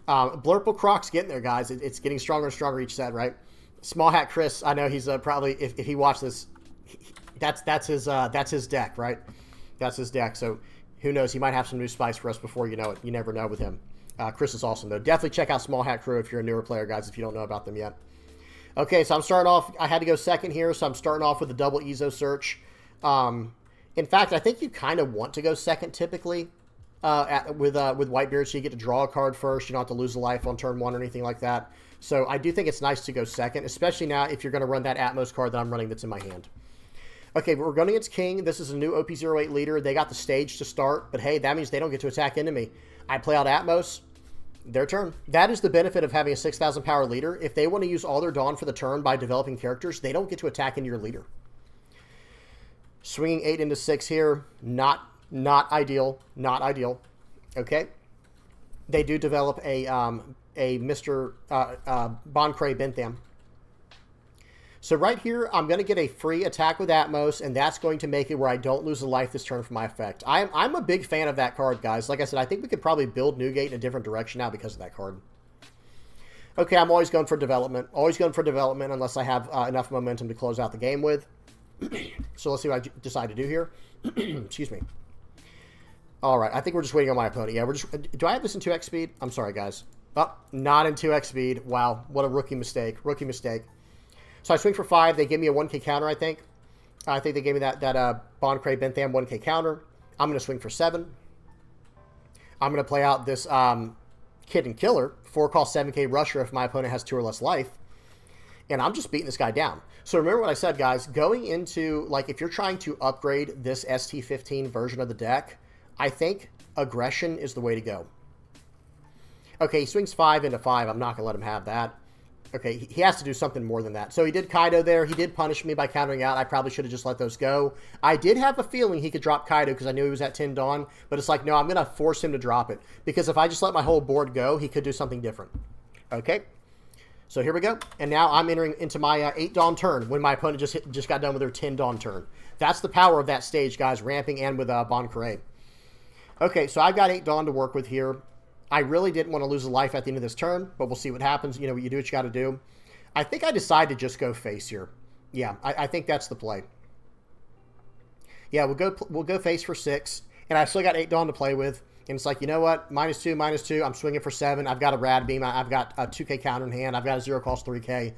Blurple Croc's getting there, guys. It's getting stronger and stronger each set, right? Small Hat Chris, I know he's probably, if he watched this, that's his deck, right? That's his deck. So who knows? He might have some new spice for us before you know it. You never know with him. Chris is awesome, though. Definitely check out Small Hat Crew if you're a newer player, guys, if you don't know about them yet. Okay, so I'm starting off. I had to go second here, so I'm starting off with a double Ezo search. In fact, I think you kind of want to go second typically with Whitebeard, so you get to draw a card first. You don't have to lose a life on turn 1 or anything like that. So I do think it's nice to go second, especially now if you're going to run that Atmos card that I'm running that's in my hand. Okay, but we're going against King. This is a new OP08 leader. They got the stage to start, but hey, that means they don't get to attack into me. I play out Atmos. Their turn. That is the benefit of having a 6,000 power leader. If they want to use all their Dawn for the turn by developing characters, they don't get to attack into your leader. Swinging 8 into 6 here. Not ideal. Not ideal. Okay. They do develop a Mr. Boncray Bentham. So right here, I'm going to get a free attack with Atmos, and that's going to make it where I don't lose a life this turn for my effect. I'm a big fan of that card, guys. Like I said, I think we could probably build Newgate in a different direction now because of that card. Okay, I'm always going for development. Always going for development unless I have enough momentum to close out the game with. So let's see what I decide to do here. Excuse me. All right, I think we're just waiting on my opponent. Yeah, do I have this in 2x speed? I'm sorry, guys. Oh, not in 2x speed. Wow, what a rookie mistake. Rookie mistake. So I swing for 5. They give me a 1K counter, I think. I think they gave me that Boncray Bentham 1K counter. I'm going to swing for 7. I'm going to play out this Kid and Killer, 4-cost 7K Rusher if my opponent has 2 or less life. And I'm just beating this guy down. So remember what I said, guys. Going into, like, if you're trying to upgrade this ST-15 version of the deck, I think aggression is the way to go. Okay, he swings 5 into 5. I'm not going to let him have that. Okay, he has to do something more than that. So he did Kaido there. He did punish me by countering out. I probably should have just let those go. I did have a feeling he could drop Kaido because I knew he was at 10 Dawn. But it's like, no, I'm going to force him to drop it. Because if I just let my whole board go, he could do something different. Okay, so here we go. And now I'm entering into my 8 Dawn turn when my opponent just got done with their 10 Dawn turn. That's the power of that stage, guys, ramping and with Boncray. Okay, so I've got 8 Dawn to work with here. I really didn't want to lose a life at the end of this turn, but we'll see what happens. You know, you do what you got to do. I think I decided to just go face here. Yeah, I think that's the play. Yeah, we'll go face for 6, and I still got 8 Dawn to play with. And it's like, you know what? -2, -2. I'm swinging for 7. I've got a Rad Beam. I've got a 2K counter in hand. I've got a 0-cost 3K.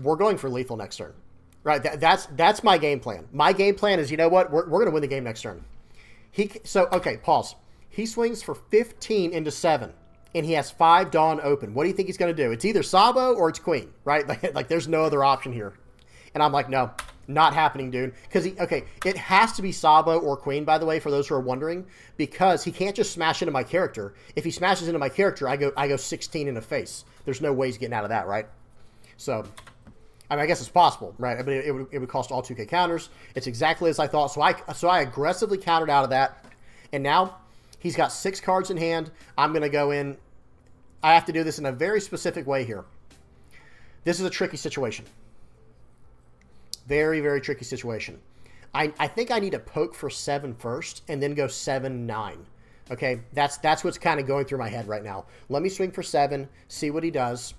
We're going for lethal next turn. Right? That's my game plan. My game plan is, you know what? We're going to win the game next turn. Okay, pause. He swings for 15 into 7, and he has 5 Dawn open. What do you think he's going to do? It's either Sabo or it's Queen, right? Like there's no other option here. And I'm like, no. Not happening, dude. Because it has to be Sabo or Queen, by the way, for those who are wondering, because he can't just smash into my character. If he smashes into my character, I go 16 in the face. There's no way he's getting out of that, right? So, I mean, I guess it's possible, right? But it would cost all 2K counters. It's exactly as I thought. So I aggressively countered out of that, and now he's got 6 cards in hand. I'm going to go in. I have to do this in a very specific way here. This is a tricky situation. Very, very tricky situation. I think I need to poke for 7 first and then go 7-9. Okay, that's what's kind of going through my head right now. Let me swing for 7, see what he does.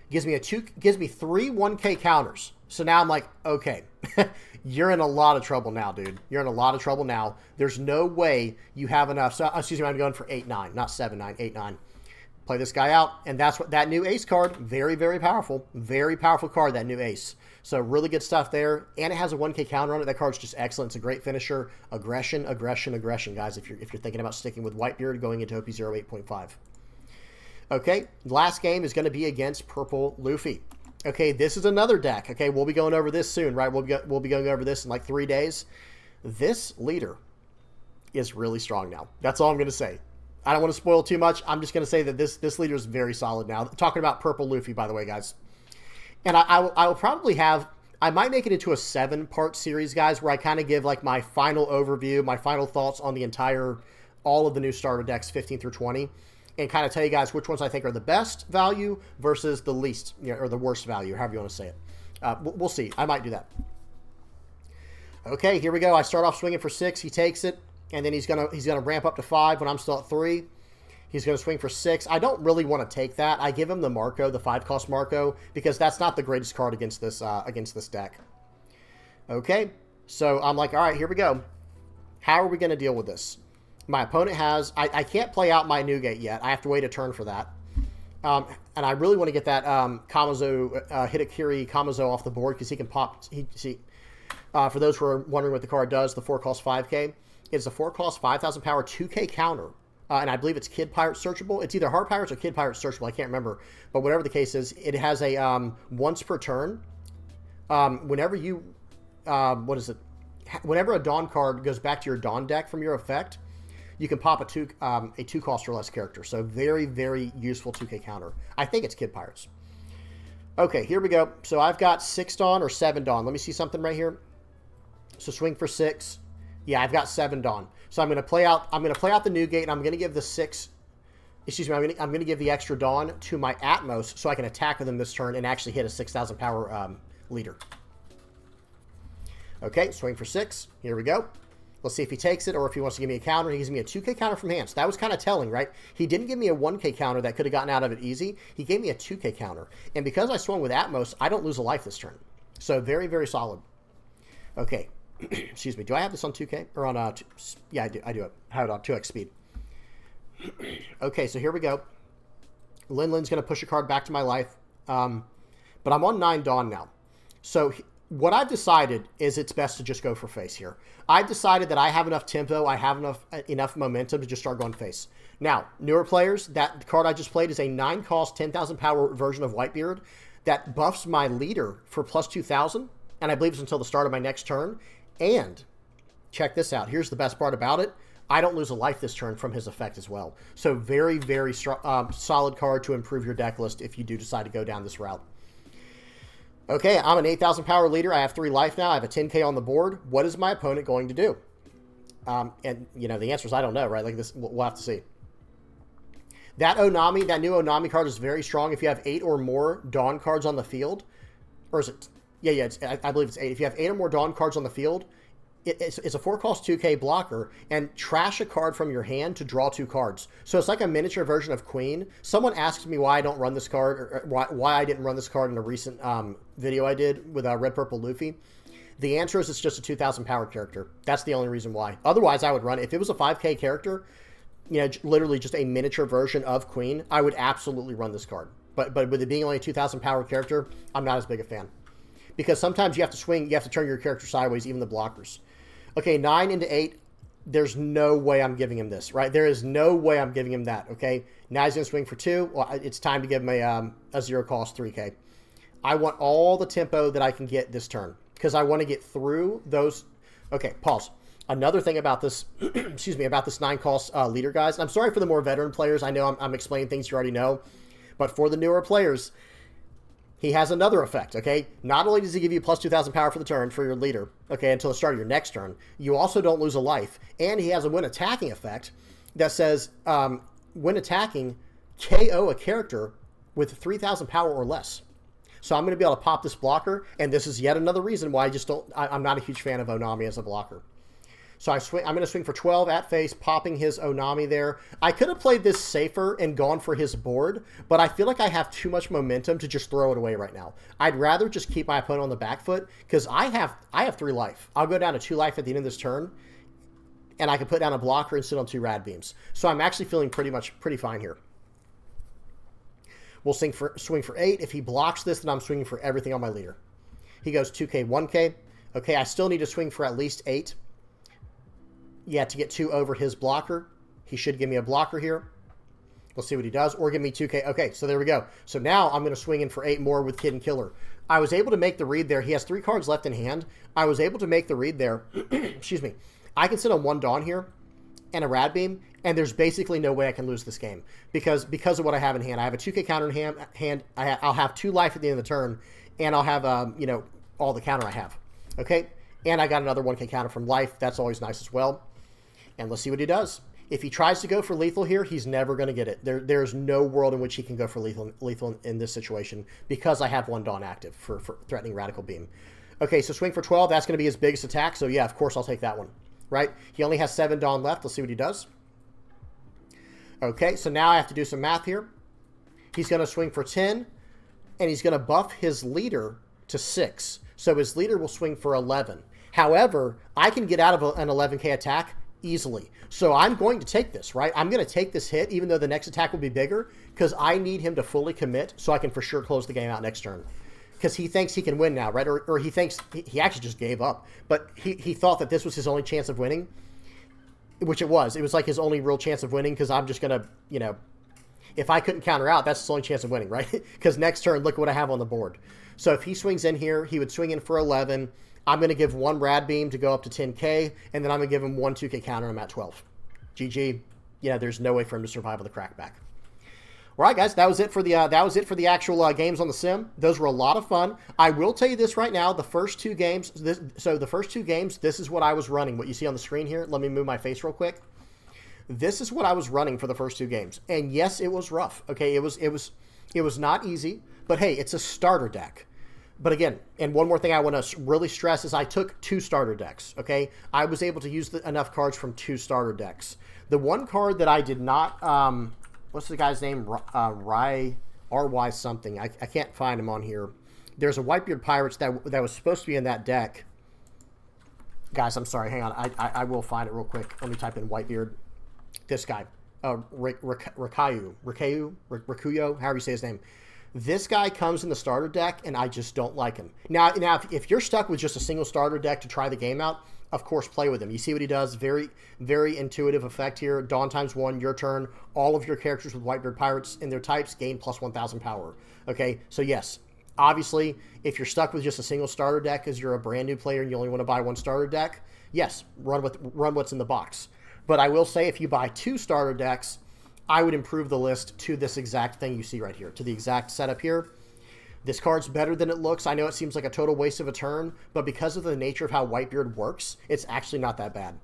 Gives me 3 1K counters. So now I'm like, okay, you're in a lot of trouble now, dude. You're in a lot of trouble now. There's no way you have enough. So excuse me, I'm going for 8-9, not 7-9, 8-9. Play this guy out, and that's what that new ace card, very, very powerful card, that new ace. So really good stuff there, and it has a 1K counter on it. That card's just excellent. It's a great finisher. Aggression, aggression, aggression, guys. If you're thinking about sticking with Whitebeard going into OP08.5. Okay, last game is going to be against PLuffy. Okay, this is another deck. Okay, we'll be going over this soon, right? We'll be going over this in like 3 days. This leader is really strong now. That's all I'm going to say. I don't want to spoil too much. I'm just going to say that this leader is very solid now. Talking about PLuffy, by the way, guys. And I will probably have, I might make it into a 7-part series, guys, where I kind of give like my final overview, my final thoughts on all of the new starter decks, 15 through 20, and kind of tell you guys which ones I think are the best value versus the least, or the worst value, however you want to say it. We'll see. I might do that. Okay, here we go. I start off swinging for 6. He takes it, and then he's gonna ramp up to 5 when I'm still at 3. He's going to swing for 6. I don't really want to take that. I give him the Marco, the 5-cost Marco, because that's not the greatest card against this deck. Okay, so I'm like, all right, here we go. How are we going to deal with this? My opponent has... I can't play out my Newgate yet. I have to wait a turn for that. And I really want to get that Hitakiri Kamazo off the board because he can pop... for those who are wondering what the card does, the 4-cost 5K. It's a 4-cost 5,000 power 2K counter. And I believe it's Kid Pirate searchable. It's either Hard Pirates or Kid Pirate searchable. I can't remember. But whatever the case is, it has a once per turn. Whenever you... Whenever a Dawn card goes back to your Dawn deck from your effect, you can pop a 2-cost or less character. So very, very useful 2K counter. I think it's Kid Pirates. Okay, here we go. So I've got 6 Dawn or 7 Dawn. Let me see something right here. So swing for 6. Yeah, I've got 7 Dawn. So I'm going to play out the Newgate, and I'm going to give the 6. Excuse me. I'm going to give the extra Dawn to my Atmos, so I can attack with him this turn and actually hit a 6,000 power leader. Okay, swing for 6. Here we go. Let's see if he takes it or if he wants to give me a counter. He gives me a 2K counter from hand. So that was kind of telling, right? He didn't give me a 1K counter that could have gotten out of it easy. He gave me a 2K counter. And because I swung with Atmos, I don't lose a life this turn. So very, very solid. Okay. Excuse me. Do I have this on 2K? Or on... yeah, I do. I have it on 2X speed. Okay, so here we go. Lin's going to push a card back to my life. But I'm on 9 Dawn now. So... what I've decided is it's best to just go for face here. I've decided that I have enough tempo, I have enough momentum to just start going face. Now, newer players, that card I just played is a 9-cost, 10,000 power version of Whitebeard that buffs my leader for plus 2,000, and I believe it's until the start of my next turn. And, check this out, here's the best part about it, I don't lose a life this turn from his effect as well. So very, very solid card to improve your deck list if you do decide to go down this route. Okay, I'm an 8,000 power leader. I have 3 life now. I have a 10K on the board. What is my opponent going to do? And, you know, the answer is I don't know, right? Like this, we'll have to see. That Onami, that new Onami card is very strong. If you have 8 or more Dawn cards on the field, or is it? Yeah, I believe it's 8. If you have 8 or more Dawn cards on the field, it's a 4-cost 2K blocker, and trash a card from your hand to draw 2 cards. So it's like a miniature version of Queen. Someone asked me why I don't run this card, or why I didn't run this card in a recent video I did with Red Purple Luffy. The answer is it's just a 2,000 power character. That's the only reason why. Otherwise, I would run it. If it was a 5K character, you know, literally just a miniature version of Queen, I would absolutely run this card. But with it being only a 2,000 power character, I'm not as big a fan. Because sometimes you have to swing, you have to turn your character sideways, even the blockers. Okay, 9 into 8, there's no way I'm giving him this, right? There is no way I'm giving him that, okay? Now he's going to swing for 2. Well, it's time to give him a 0-cost 3K. I want all the tempo that I can get this turn, because I want to get through those. Okay, pause. Another thing about this, excuse me, about this 9-cost leader, guys. I'm sorry for the more veteran players. I know I'm explaining things you already know. But for the newer players, he has another effect, okay? Not only does he give you plus 2,000 power for the turn for your leader, okay, until the start of your next turn, you also don't lose a life. And he has a when attacking effect that says, when attacking, KO a character with 3,000 power or less. So I'm going to be able to pop this blocker, and this is yet another reason why I'm not a huge fan of Onami as a blocker. So I'm going to swing for 12 at face, popping his Onami there. I could have played this safer and gone for his board, but I feel like I have too much momentum to just throw it away right now. I'd rather just keep my opponent on the back foot, because I have 3 life. I'll go down to 2 life at the end of this turn, and I can put down a blocker and sit on 2 rad beams. So I'm actually feeling pretty fine here. We'll swing for 8. If he blocks this, then I'm swinging for everything on my leader. He goes 2K, 1K. Okay, I still need to swing for at least 8. Yeah, to get 2 over his blocker. He should give me a blocker here. We'll see what he does. Or give me 2K. Okay, so there we go. So now I'm going to swing in for 8 more with Kid and Killer. I was able to make the read there. He has 3 cards left in hand. I was able to make the read there. Excuse me. I can sit on 1 Dawn here and a Rad Beam, and there's basically no way I can lose this game because of what I have in hand. I have a 2K counter in hand. I'll have 2 life at the end of the turn, and I'll have, you know, all the counter I have. Okay? And I got another 1K counter from life. That's always nice as well. And let's see what he does. If he tries to go for lethal here, he's never going to get it. There's no world in which he can go for lethal in this situation because I have 1 Dawn active for threatening Radical Beam. Okay, so swing for 12. That's going to be his biggest attack. So yeah, of course I'll take that one. Right? He only has 7 Dawn left. Let's see what he does. Okay, so now I have to do some math here. He's going to swing for 10, and he's going to buff his leader to 6. So his leader will swing for 11. However, I can get out of an 11K attack easily. So I'm going to take this, right? I'm going to take this hit, even though the next attack will be bigger, because I need him to fully commit so I can for sure close the game out next turn. Because he thinks he can win now, right? Or he thinks he actually just gave up. But he thought that this was his only chance of winning, which it was. It was like his only real chance of winning because I'm just going to, you know, if I couldn't counter out, that's his only chance of winning, right? Because next turn, look what I have on the board. So if he swings in here, he would swing in for 11. I'm going to give 1 Rad Beam to go up to 10K, and then I'm going to give him 1 2K counter, and I'm at 12. GG. Yeah, there's no way for him to survive with a crackback. All right, guys, that was it for the actual games on the sim. Those were a lot of fun. I will tell you this right now: the first 2 games. This is what I was running. What you see on the screen here. Let me move my face real quick. This is what I was running for the first 2 games, and yes, it was rough. Okay, it was not easy, but hey, it's a starter deck. But again, and one more thing I want to really stress is I took 2 starter decks, okay? I was able to use enough cards from 2 starter decks. The one card that I did not, what's the guy's name? R-Y something. I can't find him on here. There's a Whitebeard Pirates that was supposed to be in that deck. Guys, I'm sorry. Hang on. I will find it real quick. Let me type in Whitebeard. This guy. Rikuyo, however you say his name. This guy comes in the starter deck, and I just don't like him. Now if you're stuck with just a single starter deck to try the game out, of course, play with him. You see what he does. Very, very intuitive effect here. Dawn ×1, your turn. All of your characters with Whitebeard Pirates in their types gain plus 1,000 power. Okay, so yes, obviously, if you're stuck with just a single starter deck because you're a brand new player and you only want to buy 1 starter deck, yes, run what's in the box. But I will say if you buy 2 starter decks, I would improve the list to this exact thing you see right here, to the exact setup here. This card's better than it looks. I know it seems like a total waste of a turn, but because of the nature of how Whitebeard works, it's actually not that bad.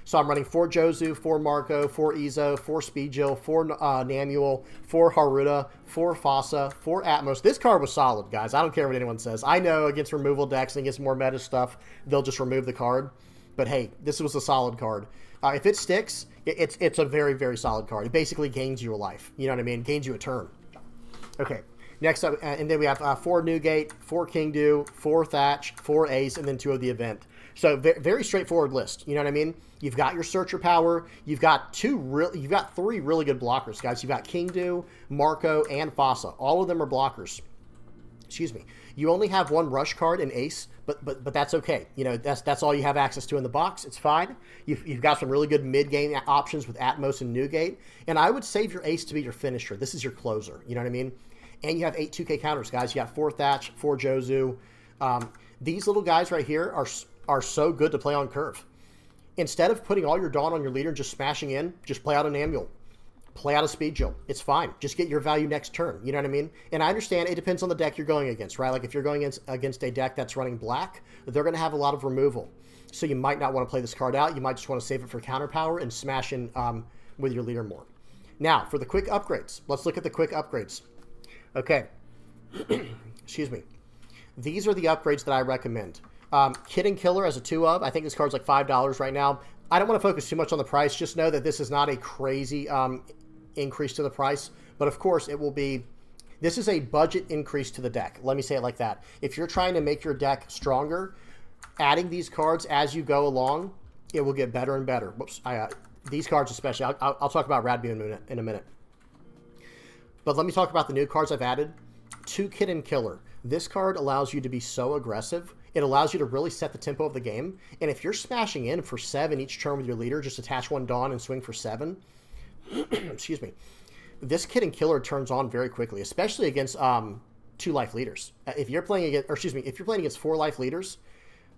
So I'm running 4 Jozu, 4 Marco, 4 Izo, 4 Speedjill, 4 Namuel, 4 Haruta, 4 Fasa, 4 Atmos. This card was solid, guys. I don't care what anyone says. I know against removal decks and against more meta stuff, they'll just remove the card. But hey, this was a solid card. If it sticks, it's a very, very solid card. It basically gains you a life. You know what I mean? Gains you a turn. Okay. Next up, and then we have 4 Newgate, 4 King Dew, 4 Thatch, 4 Ace, and then 2 of the event. So very straightforward list. You know what I mean? You've got your searcher power. You've got 3 really good blockers, guys. You've got King Dew, Marco, and Fossa. All of them are blockers. Excuse me. You only have 1 rush card in Ace, but that's okay. You know, that's all you have access to in the box. It's fine. You've got some really good mid-game options with Atmos and Newgate. And I would save your Ace to be your finisher. This is your closer. You know what I mean? And you have 8 2K counters, guys. You got 4 Thatch, 4 Jozu. These little guys right here are so good to play on curve. Instead of putting all your Dawn on your leader and just smashing in, just play out an Amule. Play out a Speed Jill. It's fine. Just get your value next turn. You know what I mean? And I understand it depends on the deck you're going against, right? Like if you're going against a deck that's running black, they're going to have a lot of removal. So you might not want to play this card out. You might just want to save it for counter power and smash in with your leader more. Now, for the quick upgrades. Let's look at the quick upgrades. Okay. Excuse me. These are the upgrades that I recommend. Kid and Killer as a 2 of. I think this card's like $5 right now. I don't want to focus too much on the price. Just know that this is not a crazy increase to the price. But of course, it will be... This is a budget increase to the deck. Let me say it like that. If you're trying to make your deck stronger, adding these cards as you go along, it will get better and better. Whoops. These cards especially. I'll talk about Radbeam in a minute. But let me talk about the new cards I've added. 2 Kid and Killer. This card allows you to be so aggressive. It allows you to really set the tempo of the game. And if you're smashing in for 7 each turn with your leader, just attach 1 Dawn and swing for 7. Excuse me. This Kid and Killer turns on very quickly, especially against 2 life leaders. If you're playing against, if you're playing against 4 life leaders,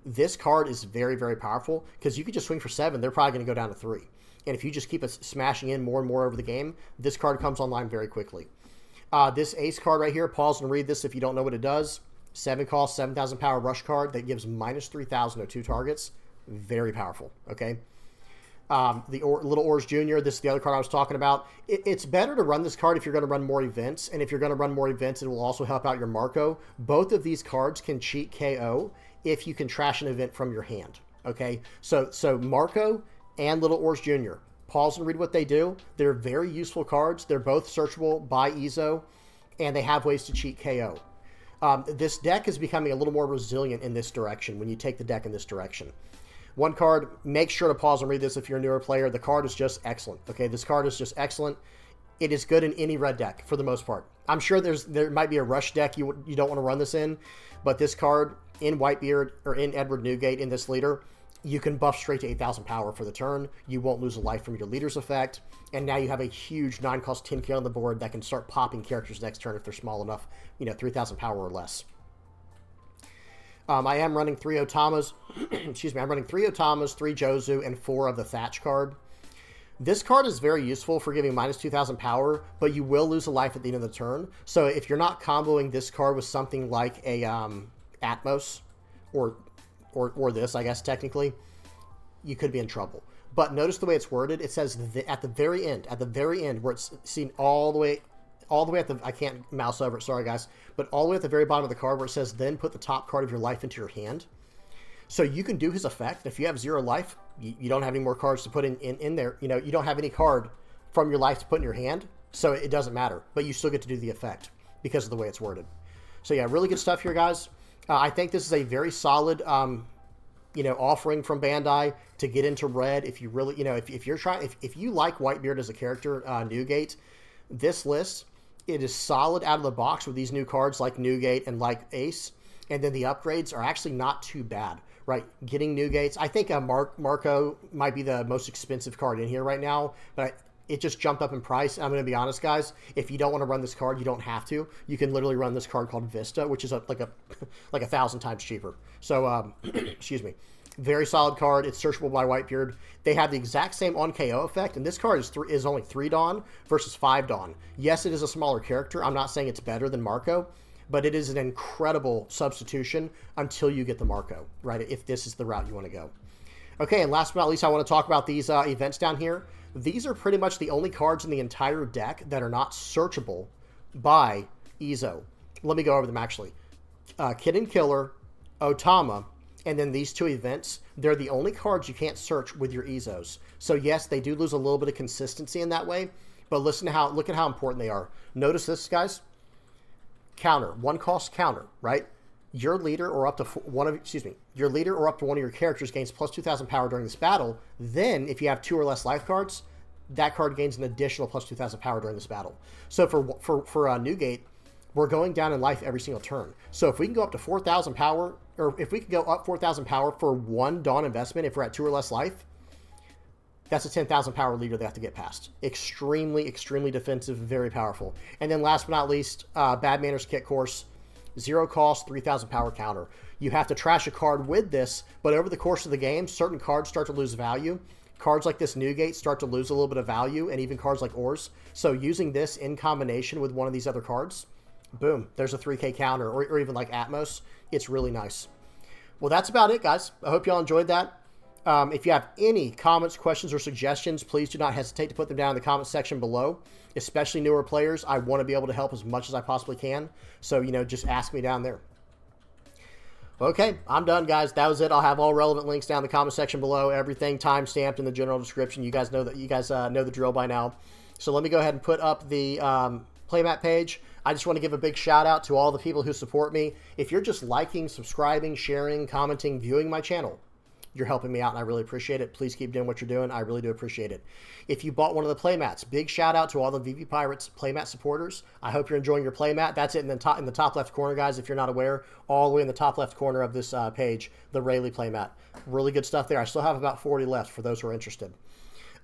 this card is very, very powerful because you could just swing for 7. They're probably going to go down to 3. And if you just keep smashing in more and more over the game, this card comes online very quickly. This Ace card right here, pause and read this if you don't know what it does. 7 cost, 7,000 power rush card that gives minus 3,000 to 2 targets. Very powerful, okay? Little Oars Jr., this is the other card I was talking about. It's better to run this card if you're going to run more events. And if you're going to run more events, it will also help out your Marco. Both of these cards can cheat KO if you can trash an event from your hand, okay? So Marco and Little Oars Jr., pause and read what they do. They're very useful cards. They're both searchable by EZO, and they have ways to cheat KO. This deck is becoming a little more resilient in this direction when you take the deck in this direction. One card, make sure to pause and read this if you're a newer player. The card is just excellent. Okay, this card is just excellent. It is good in any red deck for the most part. I'm sure there might be a rush deck you don't want to run this in, but this card in Whitebeard or in Edward Newgate in this leader, you can buff straight to 8,000 power for the turn. You won't lose a life from your leader's effect. And now you have a huge 9-cost 10k on the board that can start popping characters next turn if they're small enough, 3,000 power or less. I am running 3 Otamas. Excuse me, I'm running 3 Otamas, 3 Jozu, and 4 of the Thatch card. This card is very useful for giving minus 2,000 power, but you will lose a life at the end of the turn. So if you're not comboing this card with something like a Atmos or this, I guess, technically, you could be in trouble. But notice the way it's worded. It says at the very end, where it's seen all the way at the, I can't mouse over it, sorry guys, but all the way at the very bottom of the card where it says, then put the top card of your life into your hand. So you can do his effect. If you have 0 life, you don't have any more cards to put in there. You don't have any card from your life to put in your hand, so it doesn't matter. But you still get to do the effect because of the way it's worded. So yeah, really good stuff here, guys. I think this is a very solid, offering from Bandai to get into red. If you really, if you like Whitebeard as a character, Newgate, this list, it is solid out of the box with these new cards like Newgate and like Ace. And then the upgrades are actually not too bad, right? Getting Newgates. I think Marco might be the most expensive card in here right now, but it just jumped up in price. I'm going to be honest, guys. If you don't want to run this card, you don't have to. You can literally run this card called Vista, which is like 1,000 times cheaper. So, excuse me. Very solid card. It's searchable by Whitebeard. They have the exact same on KO effect, and this card is only 3 Dawn versus 5 Dawn. Yes, it is a smaller character. I'm not saying it's better than Marco, but it is an incredible substitution until you get the Marco, right? If this is the route you want to go. Okay, and last but not least, I want to talk about these events down here. These are pretty much the only cards in the entire deck that are not searchable by EZO. Let me go over them, actually. Kid and Killer, Otama, And then these two events, they're the only cards you can't search with your EZOs. So yes, they do lose a little bit of consistency in that way, but look at how important they are. Notice this, guys. Counter, 1 cost counter, right? Your leader or up to one of your characters gains plus 2,000 power during this battle. Then, if you have 2 or less life cards, that card gains an additional plus 2,000 power during this battle. So for Newgate, we're going down in life every single turn. So if we can go up to 4,000 power, or if we can go up 4,000 power for 1 Dawn investment, if we're at 2 or less life, that's a 10,000 power leader they have to get past. Extremely, extremely defensive, very powerful. And then last but not least, Bad Manners Kit Course, 0 cost, 3,000 power counter. You have to trash a card with this, but over the course of the game, certain cards start to lose value. Cards like this Newgate start to lose a little bit of value, and even cards like Ors. So using this in combination with one of these other cards, boom, there's a 3K counter, or even like Atmos. It's really nice. Well, that's about it, guys. I hope y'all enjoyed that. If you have any comments, questions, or suggestions, please do not hesitate to put them down in the comment section below, especially newer players. I want to be able to help as much as I possibly can. So, just ask me down there. Okay, I'm done, guys. That was it. I'll have all relevant links down in the comment section below. Everything time-stamped in the general description. You guys know the drill by now. So let me go ahead and put up the playmat page. I just want to give a big shout out to all the people who support me. If you're just liking, subscribing, sharing, commenting, viewing my channel, you're helping me out, and I really appreciate it. Please keep doing what you're doing. I really do appreciate it. If you bought one of the playmats, big shout out to all the VV Pirates playmat supporters. I hope you're enjoying your playmat. That's it in the top left corner, guys, if you're not aware. All the way in the top left corner of this page, the Rayleigh playmat. Really good stuff there. I still have about 40 left for those who are interested.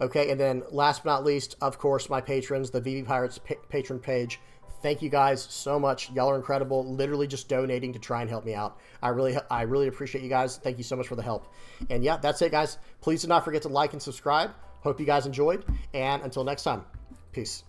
Okay, and then last but not least, of course, my patrons, the VV Pirates patron page. Thank you guys so much. Y'all are incredible. Literally just donating to try and help me out. I really appreciate you guys. Thank you so much for the help. And yeah, that's it, guys. Please do not forget to like and subscribe. Hope you guys enjoyed. And until next time, peace.